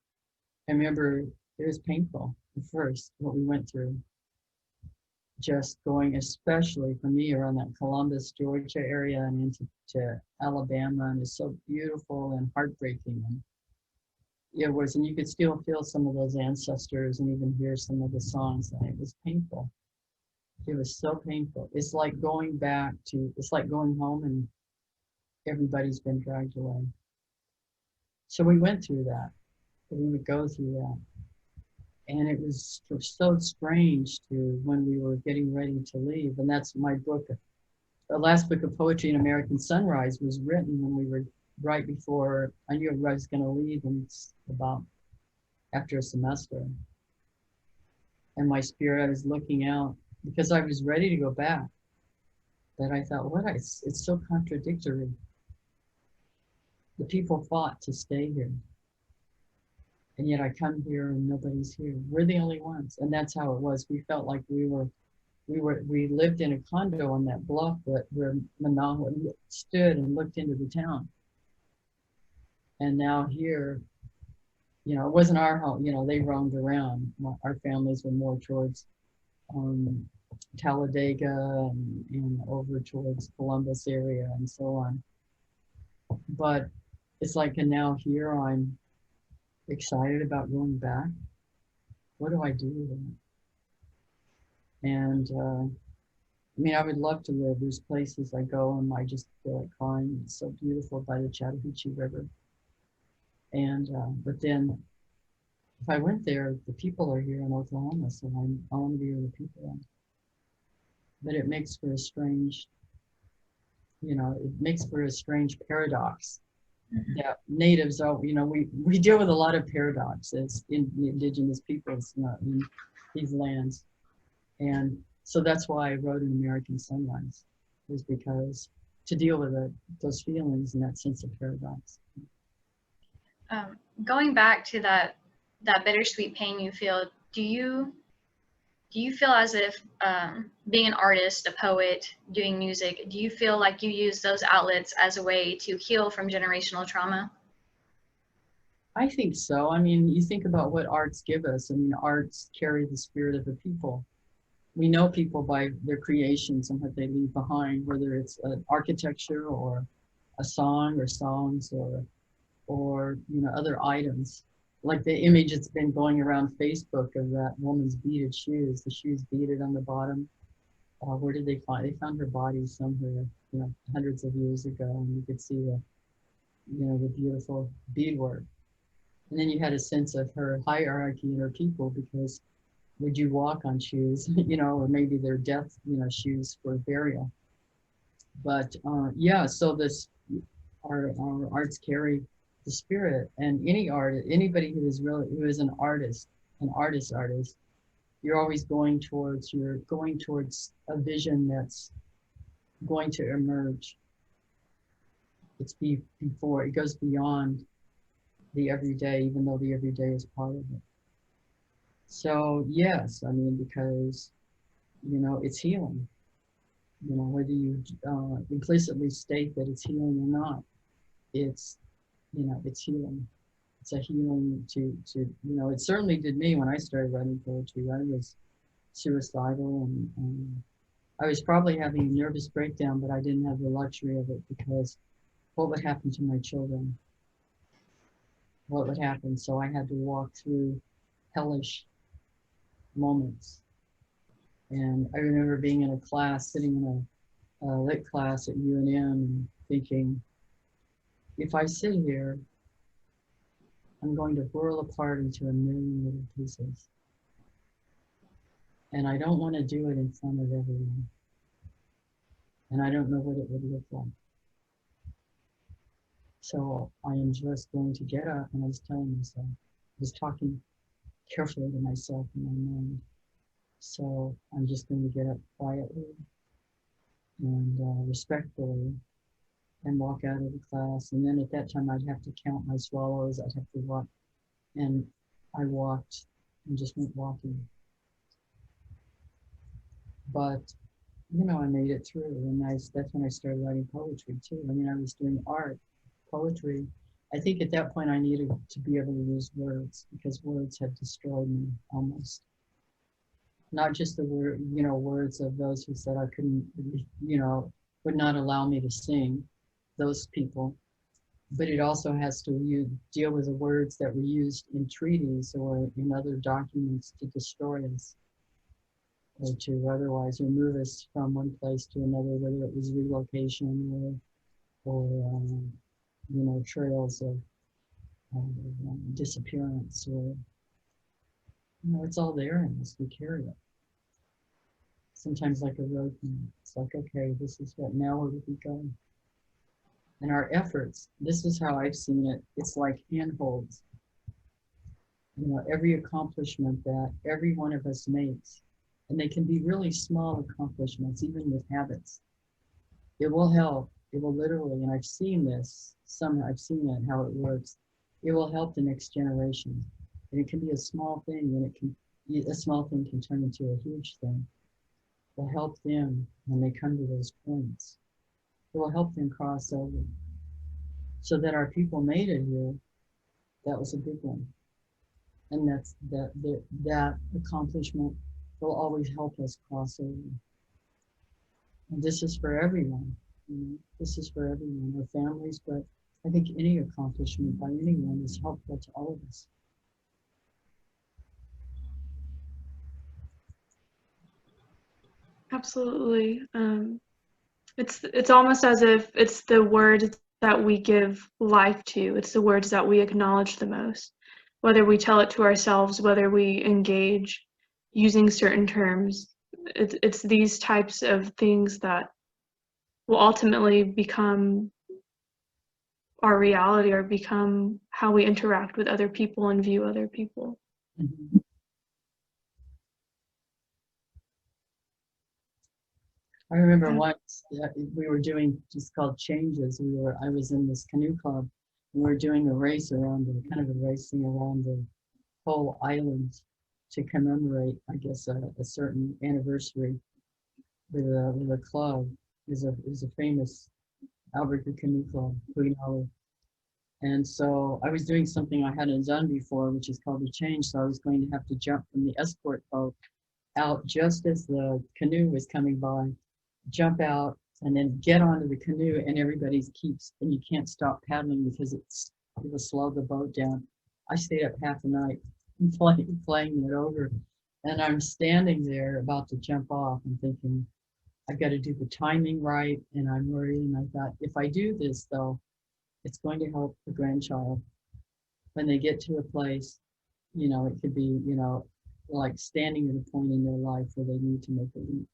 I remember it was painful at first, what we went through. Just going, especially for me, around that Columbus, Georgia area and into Alabama, and it's so beautiful and heartbreaking. And it was, and you could still feel some of those ancestors and even hear some of the songs, and it was painful. It was so painful. It's like going home and everybody's been dragged away. So we went through that. We would go through that. And it was so strange to when we were getting ready to leave. And that's my book. The last book of poetry, An American Sunrise, was written when we were right before I knew I was going to leave, and it's about after a semester. And my spirit, I was looking out because I was ready to go back. But I thought, it's so contradictory. The people fought to stay here. And yet I come here and nobody's here. We're the only ones. And that's how it was. We felt like we lived in a condo on that bluff where Manawa stood and looked into the town. And now here, it wasn't our home. They roamed around. Our families were more towards Talladega and over towards Columbus area and so on. But it's like, and now here I'm excited about going back. What do I do with it? And I would love to live. There's places I go and I just feel like crying. It's so beautiful by the Chattahoochee River. And but then if I went there, the people are here in Oklahoma, so I want to be with the people. But it makes for a strange, paradox. Yeah, natives are, we deal with a lot of paradoxes in the indigenous peoples in these lands. And so that's why I wrote An American Sunrise, was because to deal with those feelings and that sense of paradox. Going back to that bittersweet pain you feel, do you feel as if being an artist, a poet, doing music, do you feel like you use those outlets as a way to heal from generational trauma? I think so. You think about what arts give us. Arts carry the spirit of the people. We know people by their creations and what they leave behind, whether it's an architecture or a song or songs or other items. Like the image that's been going around Facebook of that woman's beaded shoes, the shoes beaded on the bottom. Where did they find? They found her body somewhere, hundreds of years ago, and you could see the beautiful beadwork. And then you had a sense of her hierarchy and her people, because would you walk on shoes, or maybe their death, shoes for burial. But so our arts carry the spirit, and anybody who is an artist, you're always going towards a vision that's going to emerge. It's before it goes beyond the everyday, even though the everyday is part of it. So yes, because it's healing. Whether you implicitly state that it's healing or not, it's healing. It's a healing to it certainly did me when I started writing poetry. I was suicidal and I was probably having a nervous breakdown, but I didn't have the luxury of it, because what would happen to my children? What would happen? So I had to walk through hellish moments. And I remember being in a class, sitting in a lit class at UNM, and thinking, if I sit here, I'm going to whirl apart into a million little pieces. And I don't want to do it in front of everyone. And I don't know what it would look like. So I am just going to get up, and I was telling myself, I was talking carefully to myself in my mind. So I'm just going to get up quietly and respectfully and walk out of the class. And then at that time, I'd have to count my swallows. I'd have to walk. And I walked and just went walking. But, you know, I made it through. And that's when I started writing poetry too. I mean, I was doing art, poetry. I think at that point I needed to be able to use words because words had destroyed me almost. Not just the word, you know, words of those who said I couldn't, you know, would not allow me to sing, those people. But it also has to deal with the words that were used in treaties or in other documents to destroy us or to otherwise remove us from one place to another, whether it was relocation or you know, trails of disappearance or, you know, it's all there in us, we carry it. Sometimes like a road map. It's like, okay, this is what, now where do we go? And our efforts, this is how I've seen it, it's like handholds. You know, every accomplishment that every one of us makes, and they can be really small accomplishments, even with habits. It will help, it will literally, and I've seen this, I've seen that, how it works. It will help the next generation. And it can be a small thing, and a small thing can turn into a huge thing. It will help them when they come to those points. It will help them cross over. So that our people made it here, that was a big one. And that accomplishment will always help us cross over. And this is for everyone. You know, this is for everyone, our families, but I think any accomplishment by anyone is helpful to all of us. Absolutely. It's almost as if it's the words that we give life to. It's the words that we acknowledge the most, whether we tell it to ourselves, whether we engage using certain terms. It's these types of things that will ultimately become our reality or become how we interact with other people and view other people. Mm-hmm. I remember once we were doing just called changes. I was in this canoe club, and we were doing a race around racing around the whole island to commemorate, I guess, a certain anniversary with a club. It was a famous Albuquerque canoe club, and so I was doing something I hadn't done before, which is called a change. So I was going to have to jump from the escort boat out just as the canoe was coming by, jump out, and then get onto the canoe, and and you can't stop paddling because it will slow the boat down. I stayed up half the night playing it over, and I'm standing there about to jump off and thinking, I've got to do the timing right, and I'm worried, and I thought, if I do this though, it's going to help the grandchild when they get to a place, you know, it could be, you know, like standing at a point in their life where they need to make a leap.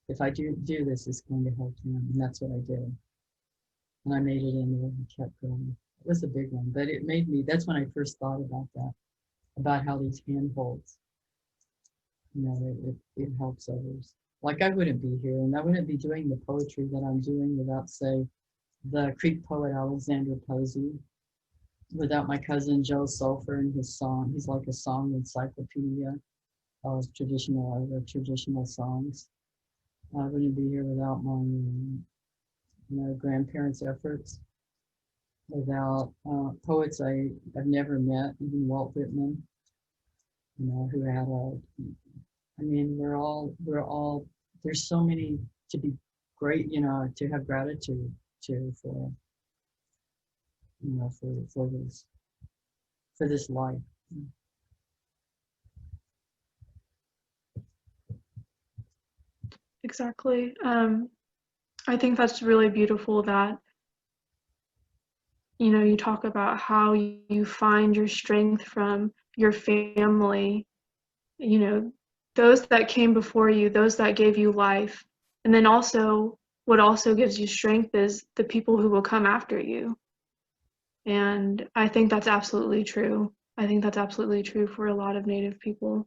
If I do this, it's going to help them. And that's what I did. And I made it in there and kept going. It was a big one, but it made me, that's when I first thought about that, about how these handholds, you know, it helps others. Like I wouldn't be here and I wouldn't be doing the poetry that I'm doing without, say, the Creek poet Alexander Posey, without my cousin Joe Sulphur and his song. He's like a song encyclopedia of traditional songs. I wouldn't be here without my grandparents' efforts, without poets I've never met, even Walt Whitman, you know, who had I mean, we're all, there's so many to be great, you know, to have gratitude to for, you know, for this life. Exactly. I think that's really beautiful that, you know, you talk about how you find your strength from your family, you know, those that came before you, those that gave you life, and then also what also gives you strength is the people who will come after you. And I think that's absolutely true. I think that's absolutely true for a lot of Native people.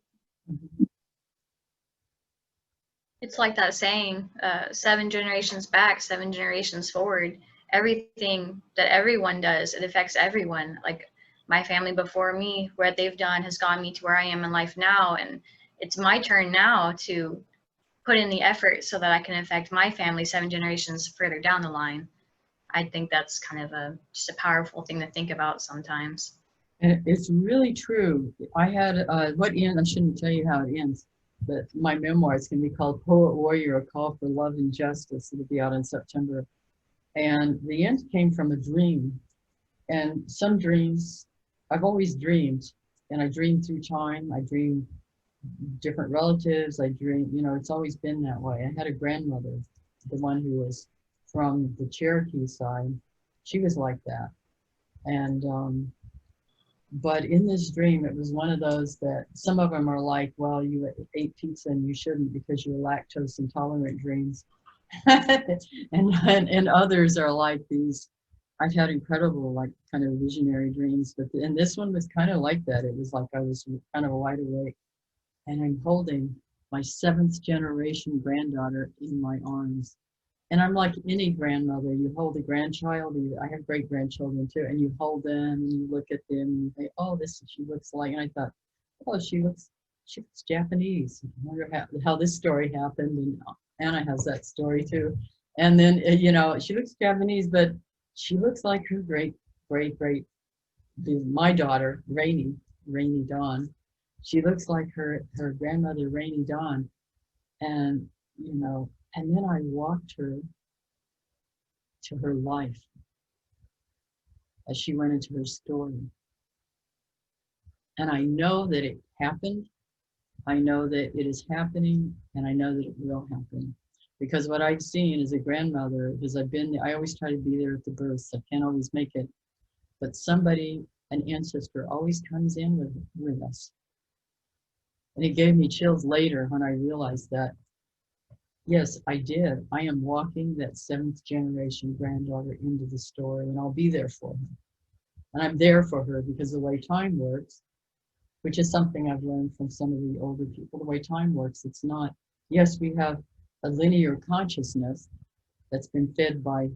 It's like that saying, 7 generations back, 7 generations forward. Everything that everyone does, it affects everyone. Like my family before me, what they've done has gotten me to where I am in life now. And it's my turn now to put in the effort so that I can affect my family 7 generations further down the line. I think that's kind of just a powerful thing to think about sometimes. And it's really true. I had, what ends, I shouldn't tell you how it ends, but my memoir is going to be called Poet Warrior, A Call for Love and Justice. It'll be out in September. And the end came from a dream. And some dreams, I've always dreamed, and I dream through time. I dream different relatives. I dream, you know, it's always been that way. I had a grandmother, the one who was from the Cherokee side. She was like that. And, but in this dream, it was one of those that some of them are like, well, you ate pizza and you shouldn't because you're lactose intolerant dreams. and others are like these, I've had incredible, like kind of visionary dreams, but and this one was kind of like that. It was like I was kind of wide awake and I'm holding my 7th generation granddaughter in my arms. And I'm like any grandmother, you hold a grandchild, I have great grandchildren too, and you hold them and you look at them and you think, oh, this she looks like, and I thought, oh, she looks Japanese. I wonder how this story happened, and Anna has that story too. And then, you know, she looks Japanese, but she looks like her my daughter, Rainy Dawn. She looks like her grandmother, Rainy Dawn. And, you know, and then I walked her to her life as she went into her story. And I know that it happened. I know that it is happening, and I know that it will happen. Because what I've seen as a grandmother, because I always try to be there at the births. I can't always make it. But somebody, an ancestor, always comes in with us. And it gave me chills later when I realized that, yes, I did. I am walking that 7th generation granddaughter into the story, and I'll be there for her. And I'm there for her because the way time works, which is something I've learned from some of the older people, the way time works, it's not, yes, we have a linear consciousness that's been fed by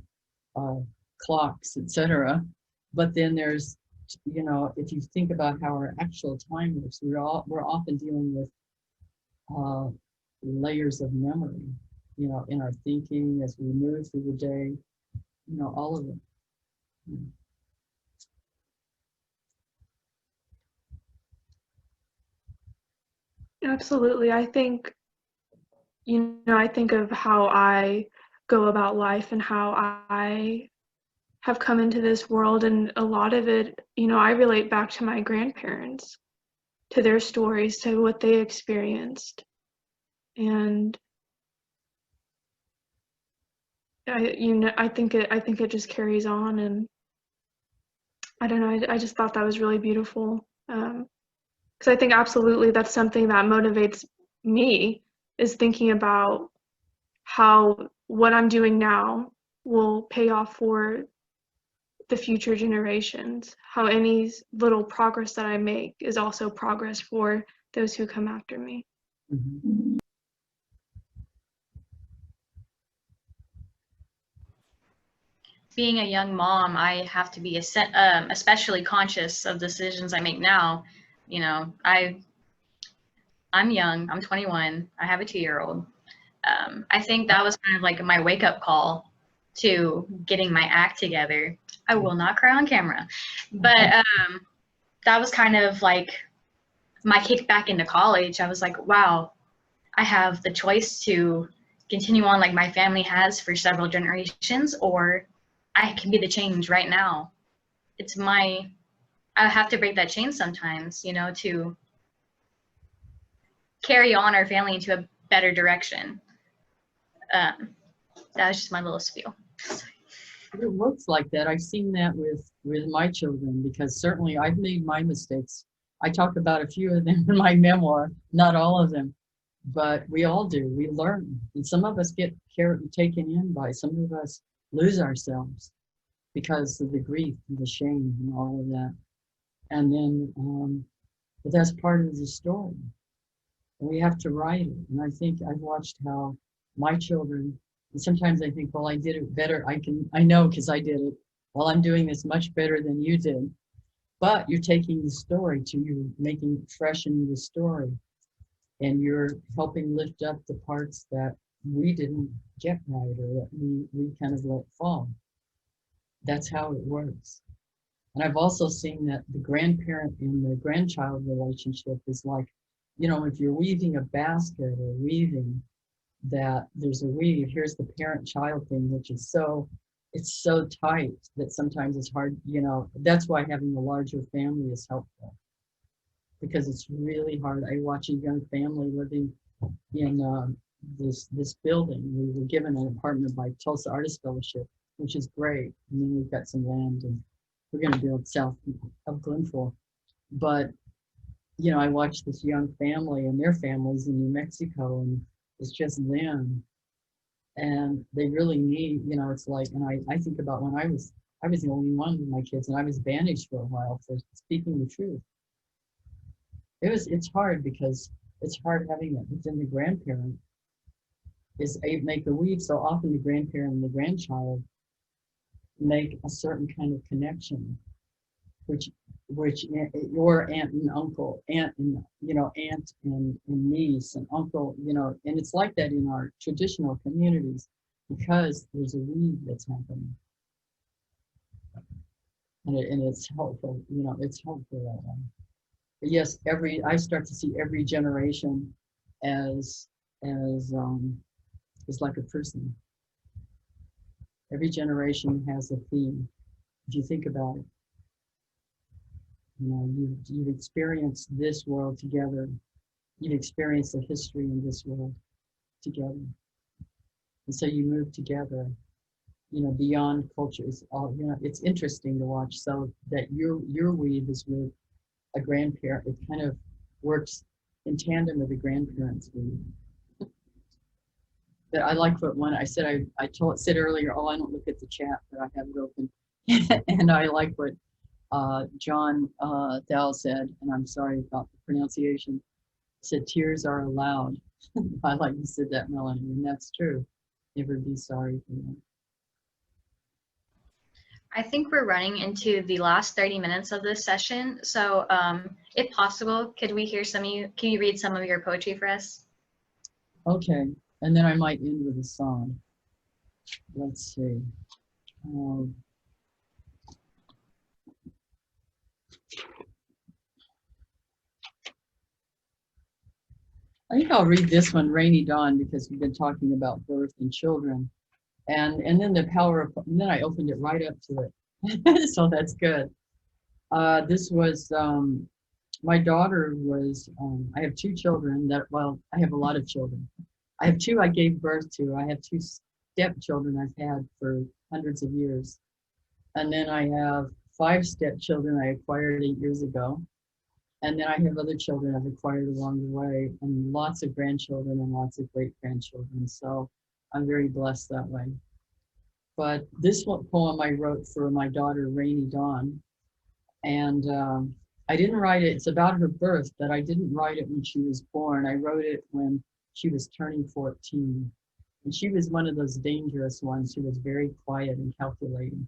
clocks, etc. But then there's, you know, if you think about how our actual time works, we're often dealing with layers of memory, you know, in our thinking as we move through the day, you know, all of it. Absolutely. I think, you know, I think of how I go about life and how I have come into this world, and a lot of it, you know, I relate back to my grandparents, to their stories, to what they experienced. And I think it just carries on, and I don't know, I just thought that was really beautiful. Because I think absolutely that's something that motivates me, is thinking about how what I'm doing now will pay off for the future generations, how any little progress that I make is also progress for those who come after me. Mm-hmm. Being a young mom, I have to be especially conscious of decisions I make now. You know, I'm young, I'm 21, I have a 2-year-old. I think that was kind of like my wake-up call to getting my act together. I will not cry on camera, but that was kind of like my kick back into college. I was like, wow, I have the choice to continue on like my family has for several generations, or I can be the change right now. I have to break that chain sometimes, you know, to carry on our family into a better direction. That was just my little spiel. It looks like that. I've seen that with my children, because certainly I've made my mistakes. I talk about a few of them in my memoir, not all of them. but we all do. We learn, and some of us get taken in by. Some of us lose ourselves because of the grief and the shame and all of that. And then, but that's part of the story. And we have to write it. And I think I've watched how my children, and sometimes I think, well, I did it better. I know because I did it. Well, I'm doing this much better than you did. But you're taking the story you're making it fresh in the story. And you're helping lift up the parts that we didn't get right or that we kind of let fall. That's how it works. And I've also seen that the grandparent and the grandchild relationship is like, if you're weaving a basket or weaving, that there's a weave, here's the parent-child thing, which is it's so tight that sometimes it's hard, that's why having a larger family is helpful. Because it's really hard. I watch a young family living in this building. We were given an apartment by Tulsa Artist Fellowship, which is great. And then we've got some land and we're going to build south of Glenful. But, I watched this young family and their families in New Mexico, and it's just them. And they really need, it's like, and I think about when I was the only one with my kids, and I was banished for a while for speaking the truth. It's hard because it's hard having it. But then the grandparent make the weave. So often the grandparent and the grandchild make a certain kind of connection, which your aunt and uncle, aunt and niece and uncle, and it's like that in our traditional communities because there's a weave that's happening, and it's helpful. It's helpful that way. But yes, I start to see every generation as like a person. Every generation has a theme. If you think about it, you've experienced this world together. You've experienced the history in this world together, and so you move together. Beyond cultures. It's interesting to watch. So that your weave is with a grandparent. It kind of works in tandem with the grandparents' weave. But I like what one I said. I said earlier. Oh, I don't look at the chat, but I have it open, and I like what John Thal said, and I'm sorry about the pronunciation. Said tears are allowed. I like you said that, Melanie, and that's true. Never be sorry for them. I think we're running into the last 30 minutes of this session. So if possible, could we hear some of you? Can you read some of your poetry for us? Okay, and then I might end with a song. Let's see. I think I'll read this one, Rainy Dawn, because we've been talking about birth and children. And then the power of, and then I opened it right up to it. So that's good. This was, my daughter was, I have two children I have a lot of children. I have two I gave birth to. I have two stepchildren I've had for hundreds of years. And then I have 5 stepchildren I acquired 8 years ago. And then I have other children I've acquired along the way, and lots of grandchildren and lots of great-grandchildren. So I'm very blessed that way. But this poem I wrote for my daughter, Rainy Dawn. And I didn't write it. It's about her birth, but I didn't write it when she was born. I wrote it when she was turning 14. And she was one of those dangerous ones who was very quiet and calculating.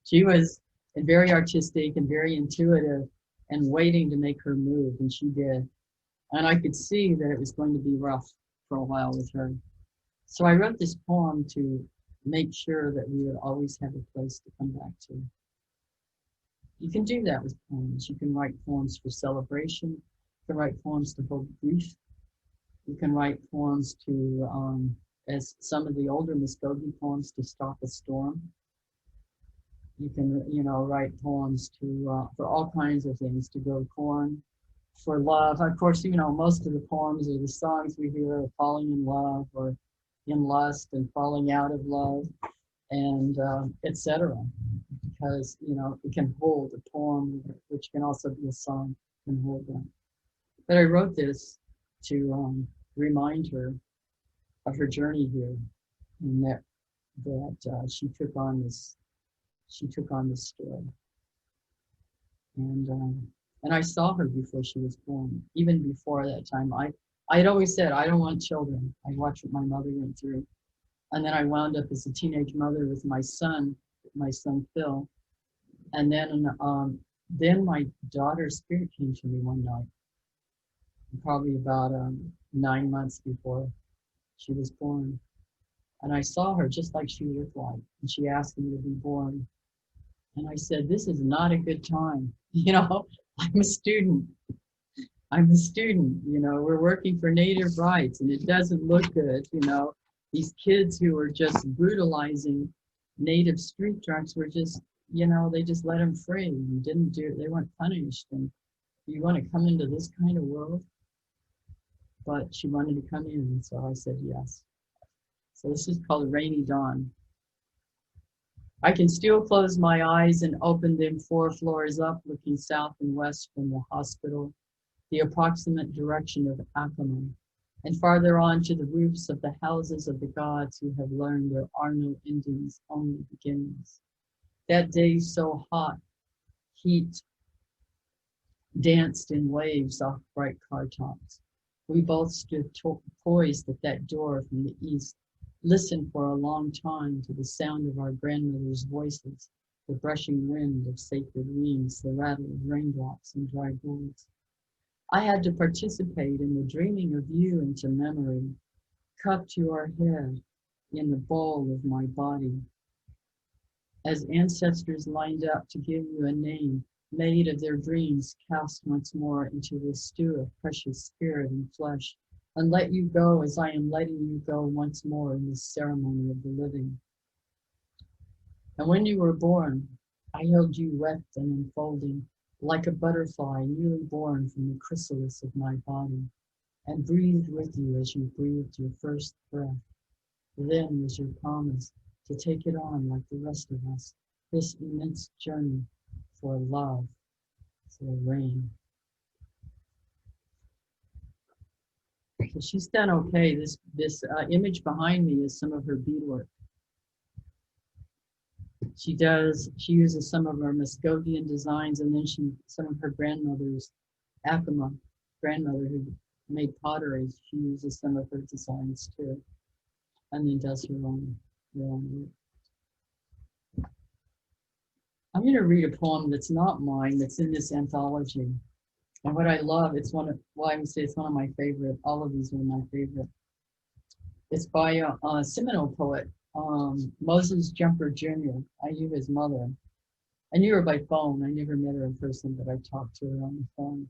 She was very artistic and very intuitive and waiting to make her move, and she did. And I could see that it was going to be rough for a while with her. So I wrote this poem to make sure that we would always have a place to come back to. You can do that with poems. You can write poems for celebration. You can write poems to hold grief. You can write poems to, as some of the older Muscogee poems, to stop a storm. You can, write poems to for all kinds of things, to grow corn, for love. Of course, most of the poems or the songs we hear are falling in love or in lust and falling out of love, and etc. Because it can hold a poem, which can also be a song, can hold that. But I wrote this to remind her of her journey here, and that she took on this story. And I saw her before she was born. Even before that time, I had always said I don't want children. I watched what my mother went through, and then I wound up as a teenage mother with my son Phil, and then my daughter's spirit came to me one night, probably about 9 months before she was born. And I saw her just like she looked like, and she asked me to be born. And I said, this is not a good time. You know, I'm a student, you know, we're working for Native rights and it doesn't look good, you know. These kids who were just brutalizing Native street drunks were just, you know, they just let them free and they weren't punished. And you want to come into this kind of world? But she wanted to come in, and so I said yes. So this is called Rainy Dawn. I can still close my eyes and open them 4 floors up, looking south and west from the hospital, the approximate direction of Acoma, and farther on to the roofs of the houses of the gods who have learned there are no endings, only beginnings. That day so hot, heat danced in waves off bright car tops. We both stood poised at that door from the east, listened for a long time to the sound of our grandmother's voices, the brushing wind of sacred wings, the rattle of raindrops and dry gourds. I had to participate in the dreaming of you into memory, cupped your head in the bowl of my body. As ancestors lined up to give you a name, made of their dreams, cast once more into the stew of precious spirit and flesh, and let you go as I am letting you go once more in this ceremony of the living. And when you were born, I held you wet and enfolding, like a butterfly newly born from the chrysalis of my body, and breathed with you as you breathed your first breath. Then was your promise to take it on like the rest of us, this immense journey for love, for rain. So she's done okay. This image behind me is some of her beadwork. She uses some of her Muscogean designs, and then some of her grandmother's, Acoma grandmother who made pottery, she uses some of her designs too, and then does her own work. I'm going to read a poem that's not mine, that's in this anthology. And what I love, I would say it's one of my favorite. All of these are my favorite. It's by a Seminole poet, Moses Jumper Jr. I knew his mother. I knew her by phone. I never met her in person, but I talked to her on the phone.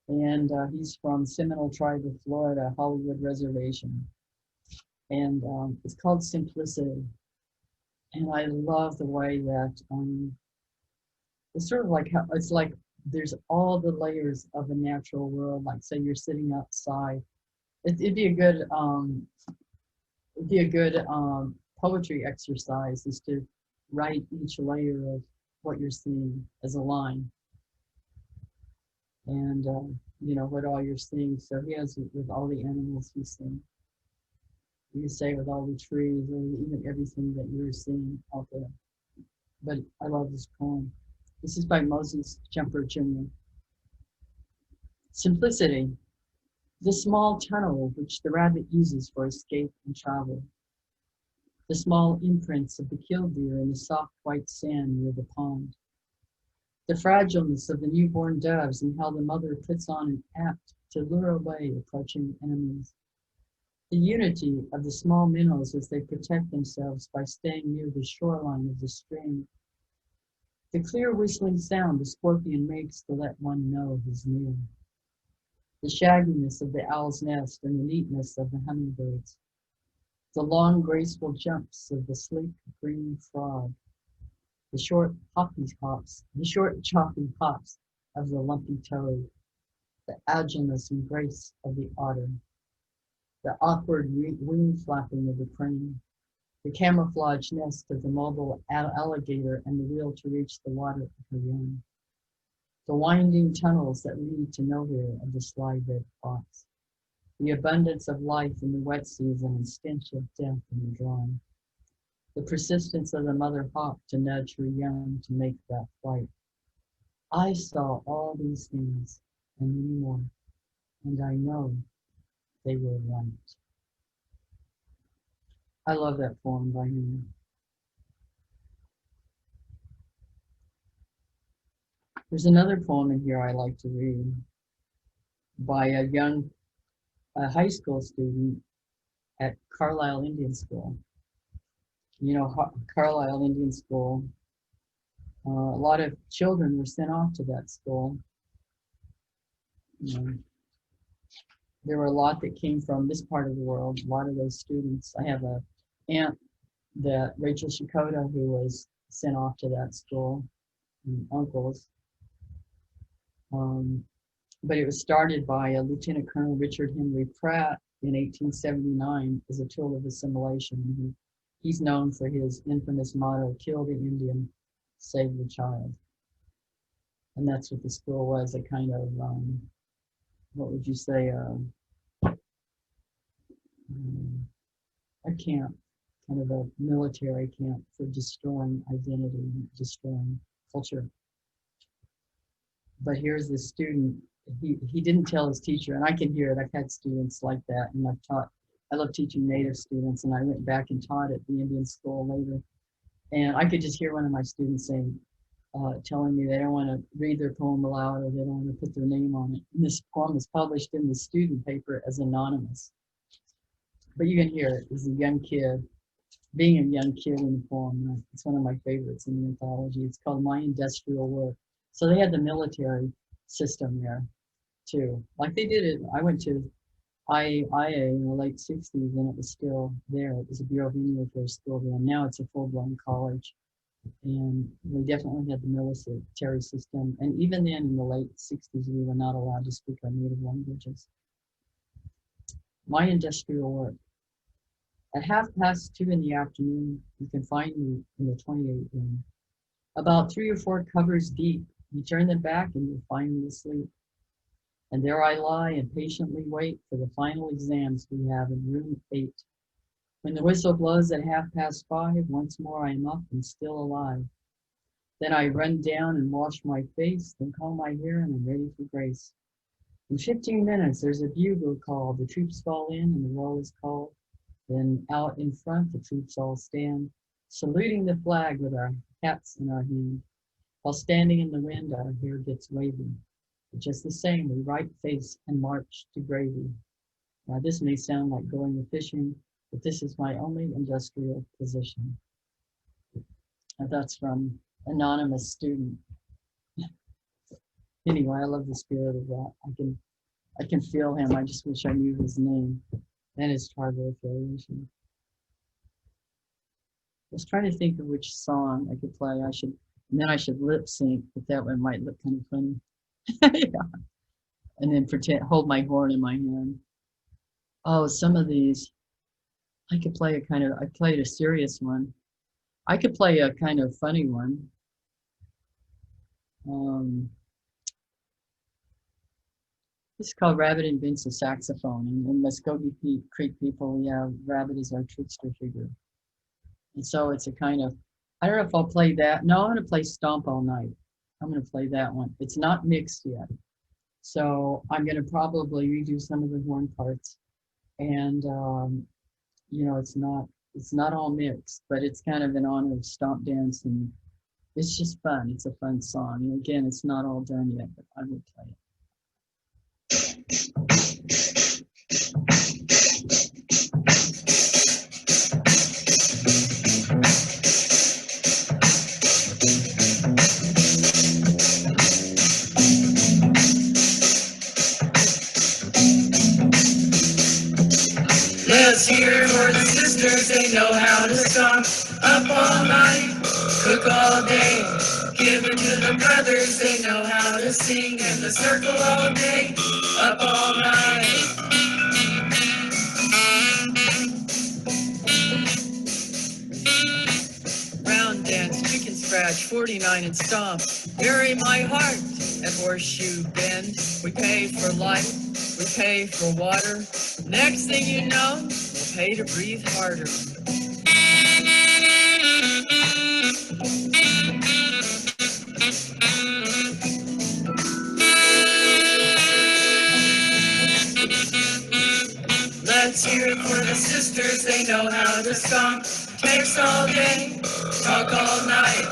And he's from Seminole Tribe of Florida, Hollywood Reservation. And it's called Simplicity. And I love the way that it's sort of like how it's like there's all the layers of a natural world. Like say you're sitting outside. It'd be a good poetry exercise is to write each layer of what you're seeing as a line. And you know what all you're seeing. So he has it with all the animals he's seeing. You say with all the trees or even everything that you're seeing out there. But I love this poem. This is by Moses Jumper Jr. Simplicity, the small tunnel which the rabbit uses for escape and travel. The small imprints of the killdeer in the soft white sand near the pond. The fragileness of the newborn doves and how the mother puts on an act to lure away approaching enemies. The unity of the small minnows as they protect themselves by staying near the shoreline of the stream. The clear whistling sound the scorpion makes to let one know he's near. The shagginess of the owl's nest and the neatness of the hummingbirds. The long graceful jumps of the sleek green frog. The short choppy hops of the lumpy toad. The agileness and grace of the otter. The awkward wing flapping of the crane, the camouflage nest of the mobile alligator and the will to reach the water of her young, the winding tunnels that lead to nowhere of the sly red fox, the abundance of life in the wet season and stench of death in the dry, the persistence of the mother hawk to nudge her young to make that flight. I saw all these things and many more, and I know they were right. I love that poem by him. There's another poem in here I like to read by a high school student at Carlisle Indian School. You know, Carlisle Indian School, a lot of children were sent off to that school. There were a lot that came from this part of the world, a lot of those students. I have an aunt, Rachel Shakota, who was sent off to that school, and uncles. But it was started by Lieutenant Colonel Richard Henry Pratt in 1879 as a tool of assimilation. He's known for his infamous motto, "Kill the Indian, save the child." And that's what the school was, a kind of, what would you say, a camp, kind of a military camp for destroying identity, destroying culture. But here's this student, he didn't tell his teacher, and I can hear it. I've had students like that, and I love teaching Native students, and I went back and taught at the Indian school later. And I could just hear one of my students saying, telling me they don't want to read their poem aloud or they don't want to put their name on it. And this poem is published in the student paper as anonymous. But you can hear it as a young kid, being a young kid in the poem. It's one of my favorites in the anthology. It's called My Industrial Work. So they had the military system there too. Like they did it, I went to IA in the late 60s and it was still there. It was a Bureau of Indian Affairs school then. Now it's a full-blown college. And we definitely had the military system. And even then in the late 60s, we were not allowed to speak our native languages. My Industrial Work. At 2:30 in the afternoon, you can find me in the 28 room. About 3 or 4 covers deep, you turn them back and you'll find me asleep. And there I lie and patiently wait for the final exams we have in room 8. When the whistle blows at 5:30, once more I am up and still alive. Then I run down and wash my face, then comb my hair, and I'm ready for grace. In 15 minutes, there's a bugle call. The troops fall in and the roll is called. Then out in front, the troops all stand, saluting the flag with our hats in our hand. While standing in the wind, our hair gets wavy. But just the same, we right face and march to gravy. Now, this may sound like going fishing, but this is my only industrial position. And that's from anonymous student. Anyway, I love the spirit of that. I can feel him. I just wish I knew his name and his tribal affiliation. I was trying to think of which song I could play. I should lip sync, but that one might look kind of funny. Yeah. And then hold my horn in my hand. Oh, some of these, I could play I played a serious one. I could play a kind of funny one. This is called Rabbit Invents a Saxophone. And in Muscogee Creek people, we have Rabbit as our trickster figure. And so it's a kind of, I don't know if I'll play that. No, I'm going to play Stomp All Night. I'm going to play that one. It's not mixed yet. So I'm going to probably redo some of the horn parts. And, you know, it's not all mixed, but it's kind of in honor of Stomp Dance. And it's just fun. It's a fun song. And again, it's not all done yet, but I will play it. Let's hear it for the sisters, they know how to stomp. Up all night, cook all day. Give it to the brothers, they know how to sing. In the circle all day, up all night. Round dance, chicken scratch, 49 and stomp. Bury my heart at Horseshoe Bend. We pay for life, we pay for water. Next thing you know, we'll pay to breathe harder. Let's hear it for the sisters, they know how to stomp. Text all day, talk all night.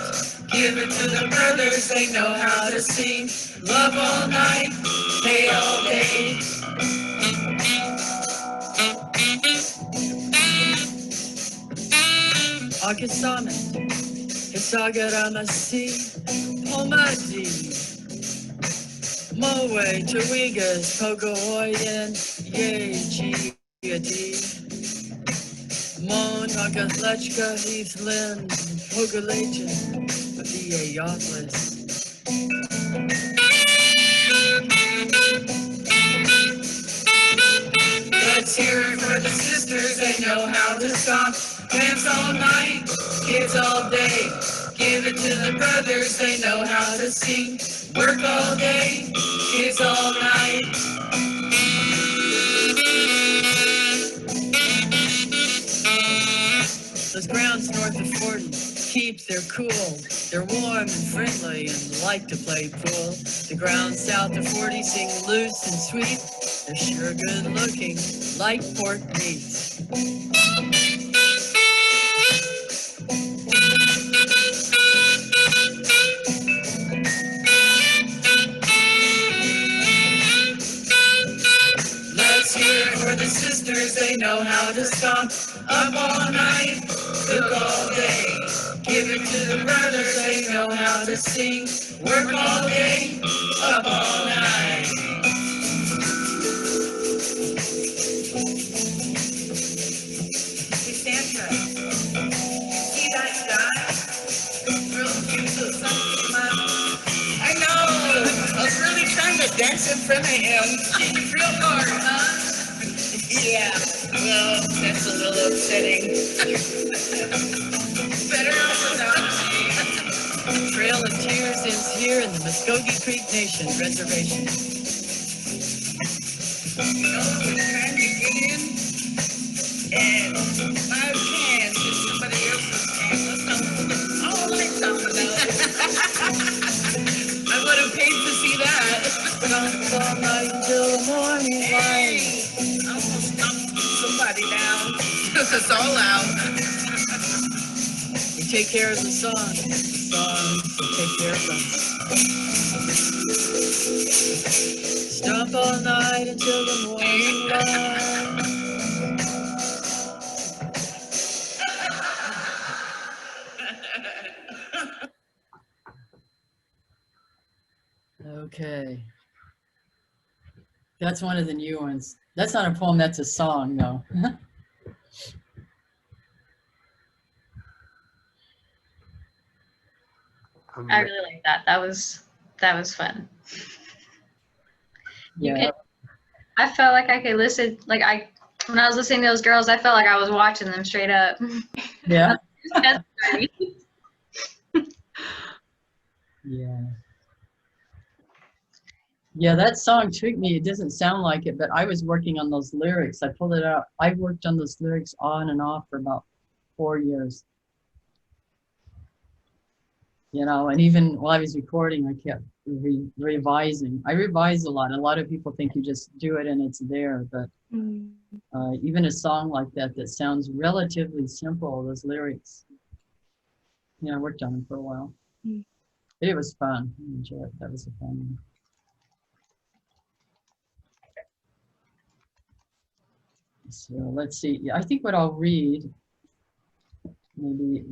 Give it to the brothers, they know how to sing. Love all night, pay all day. Akisame, Kisagaramasi, Pomadi, Moe, Tawigas, Pogohoyan, Ye, G-A-D. Mon, Hagaslechka, Heath Lynn, Pogalation, B.A. Yotless. Let's hear it for the sisters, they know how to stomp. Dance all night, kids all day. Give it to the brothers, they know how to sing. Work all day, kids all night. Those grounds north of 40 keep their cool. They're warm and friendly and like to play pool. The grounds south of 40 sing loose and sweet. They're sure good looking, like pork meats. Let's hear it for the sisters, they know how to stomp. Up all night, cook all day. Give it to the brothers, they know how to sing. Work all day, up all night. Hey Sandra, see that guy? Real cute little son came up. I know, I was really trying to dance in front of him. Real hard, huh? Yeah, well, that's a little upsetting. Better off without me. Trail of Tears ends here in the Muscogee Creek Nation Reservation. You know, we're trying to get in, and 5 cans is somebody else's can. I don't like something else. I would have paid to see that. All night till the morning light. I almost knocked somebody down. It's all out. We take care of the song. The song will take care of us. Stomp all night until the morning light. Okay. That's one of the new ones. That's not a poem, that's a song, though. I really like that. That was fun. Yeah. I felt like I could listen, when I was listening to those girls, I felt like I was watching them straight up. Yeah. That's funny. Yeah. Yeah, that song tricked me. It doesn't sound like it, but I was working on those lyrics. I pulled it out. I worked on those lyrics on and off for about 4 years. You know, and even while I was recording, I kept revising. I revise a lot. A lot of people think you just do it and it's there, but even a song like that sounds relatively simple, those lyrics. Yeah, I worked on them for a while. But it was fun. I enjoyed it. That was a fun one. So let's see. Yeah, I think what I'll read, maybe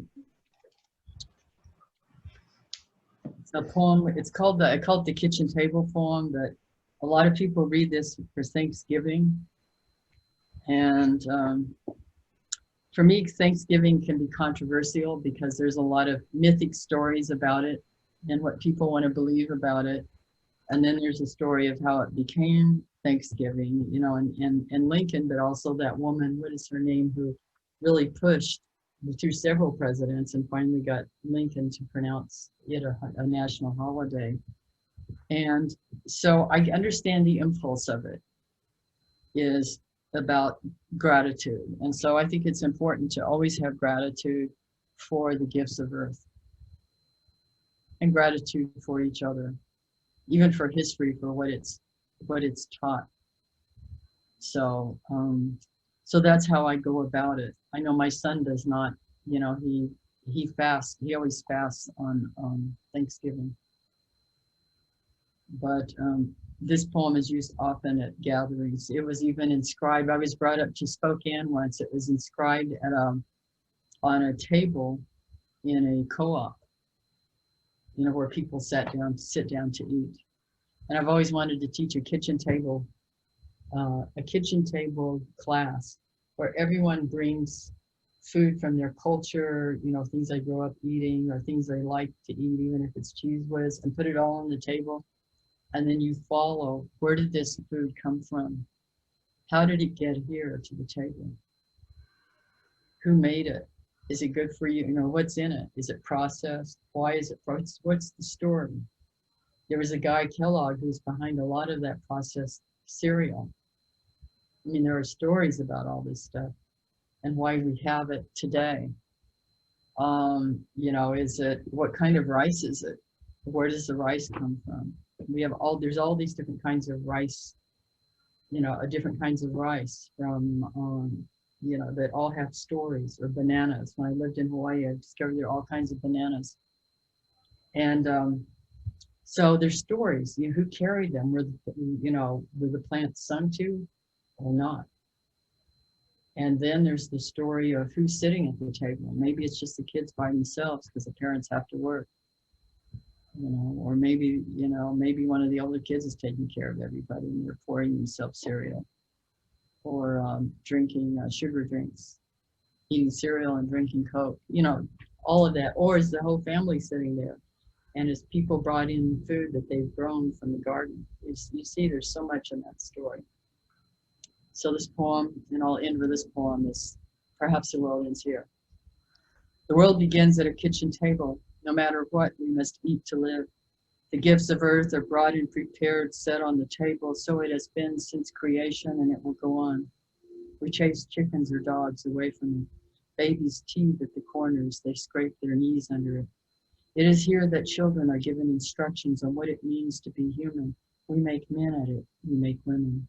it's a poem. It's called I call it the kitchen table poem. But a lot of people read this for Thanksgiving, and for me, Thanksgiving can be controversial because there's a lot of mythic stories about it and what people want to believe about it, and then there's a story of how it became Thanksgiving, you know, and Lincoln, but also that woman, what is her name, who really pushed through several presidents and finally got Lincoln to pronounce it a national holiday. And so I understand the impulse of it. is about gratitude. And so I think it's important to always have gratitude for the gifts of earth and gratitude for each other, even for history, for what it's taught. So so that's how I go about it. I know my son does not, you know, he fasts, he always fasts on Thanksgiving. But this poem is used often at gatherings. It was even inscribed. I was brought up to Spokane once. It was inscribed at on a table in a co-op, you know, where people sit down to eat. And I've always wanted to teach a kitchen table class where everyone brings food from their culture, you know, things they grew up eating or things they like to eat, even if it's cheese whiz, and put it all on the table. And then you follow, where did this food come from? How did it get here to the table? Who made it? Is it good for you? You know, what's in it? Is it processed? Why is it processed? What's the story? There was a guy, Kellogg, who's behind a lot of that processed cereal. I mean, there are stories about all this stuff and why we have it today. You know, is it, what kind of rice is it? Where does the rice come from? We have there's all these different kinds of rice, you know, different kinds of rice from, you know, that all have stories, or bananas. When I lived in Hawaii, I discovered there are all kinds of bananas. And so there's stories, you know, who carried them? Were the plants sung to or not? And then there's the story of who's sitting at the table. Maybe it's just the kids by themselves because the parents have to work. You know, or maybe, you know, maybe one of the older kids is taking care of everybody and they're pouring themselves cereal, or drinking sugar drinks, eating cereal and drinking Coke, you know, all of that. Or is the whole family sitting there? And as people brought in food that they've grown from the garden, you see there's so much in that story. So this poem, and I'll end with this poem, is Perhaps the World Ends Here. The world begins at a kitchen table. No matter what, we must eat to live. The gifts of earth are brought and prepared, set on the table. So it has been since creation, and it will go on. We chase chickens or dogs away from it. Babies teethe at the corners. They scrape their knees under it. It is here that children are given instructions on what it means to be human. We make men at it. We make women.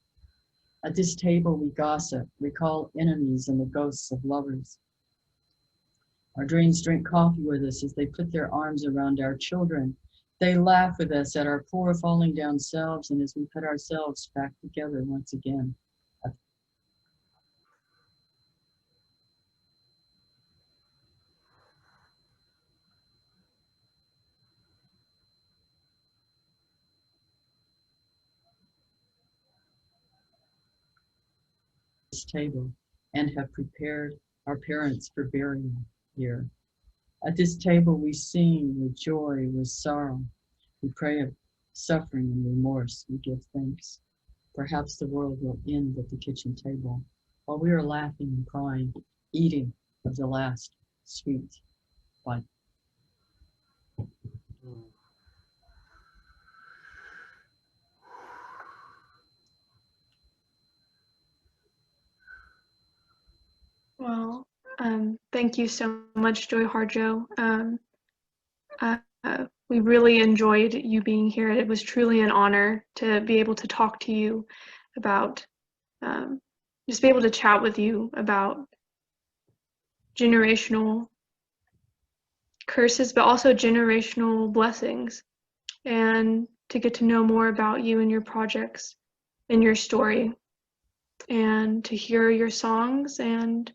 At this table, we gossip, recall enemies and the ghosts of lovers. Our dreams drink coffee with us as they put their arms around our children. They laugh with us at our poor falling down selves, and as we put ourselves back together once again. At this table, and have prepared our parents for burial here. At this table, we sing with joy, with sorrow. We pray of suffering and remorse. We give thanks. Perhaps the world will end at the kitchen table while we are laughing and crying, eating of the last sweet bite. Well, thank you so much, Joy Harjo. We really enjoyed you being here. It was truly an honor to be able to talk to you about, just be able to chat with you about generational curses, but also generational blessings, and to get to know more about you and your projects and your story, and to hear your songs and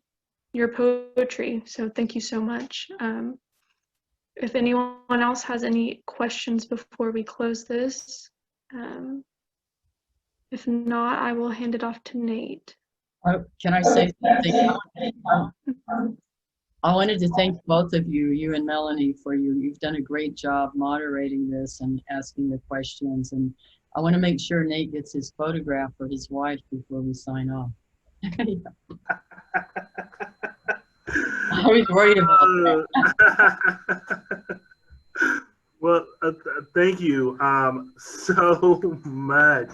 your poetry. So thank you so much. If anyone else has any questions before we close this, if not, I will hand it off to Nate. Can I say something? I wanted to thank both of you, you and Melanie, for you've done a great job moderating this and asking the questions. And I want to make sure Nate gets his photograph for his wife before we sign off. I was worried about that. Well, thank you so much.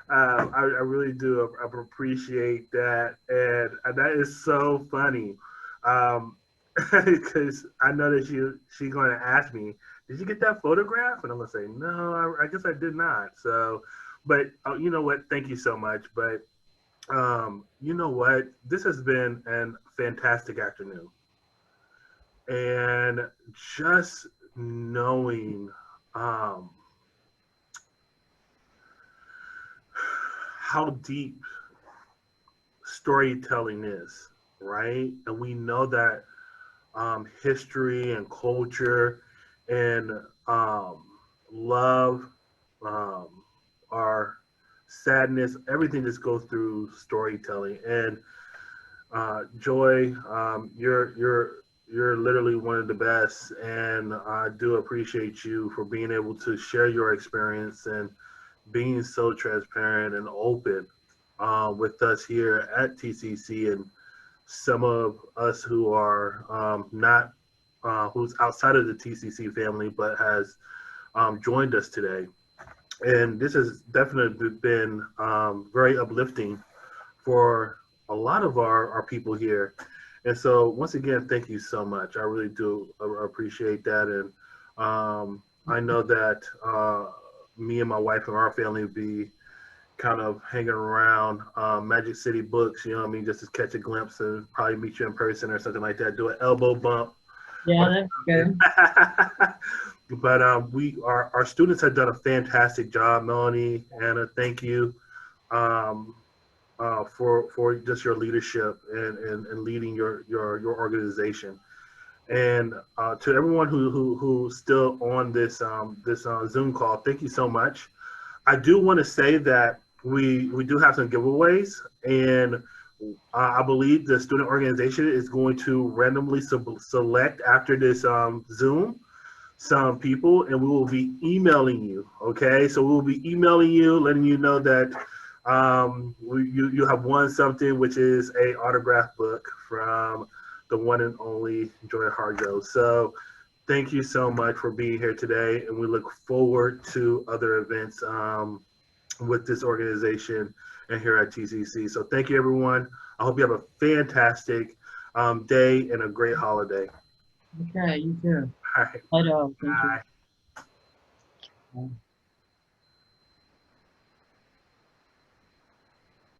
I really do appreciate that, and that is so funny. Because I know that she's going to ask me, "Did you get that photograph?" And I'm going to say, "No, I guess I did not." So, but you know what? Thank you so much. But you know what? This has been an fantastic afternoon, and just knowing um, how deep storytelling is, right? And we know that history and culture and um, love, um, our sadness, everything just goes through storytelling. And Joy, you're literally one of the best, and I do appreciate you for being able to share your experience and being so transparent and open with us here at TCC, and some of us who are not who's outside of the TCC family but has joined us today. And this has definitely been very uplifting for a lot of our people here. And so once again, thank you so much. I really do appreciate that. And I know that me and my wife and our family will be kind of hanging around Magic City Books, you know what I mean, just to catch a glimpse and probably meet you in person or something like that, do an elbow bump. Yeah, that's good. But our students have done a fantastic job, Melanie, Anna, thank you um, for just your leadership and leading your organization. And to everyone who's still on this Zoom call, thank you so much. I do want to say that we do have some giveaways, and I believe the student organization is going to randomly select after this Zoom some people, and we will be emailing you. Okay, so we will be emailing you, letting you know that you have won something, which is a autograph book from the one and only Joy Harjo. So thank you so much for being here today, and we look forward to other events with this organization and here at TCC. So thank you, everyone. I hope you have a fantastic day and a great holiday. Okay, you too. All right. Bye, dog. Thank Bye. you. Bye.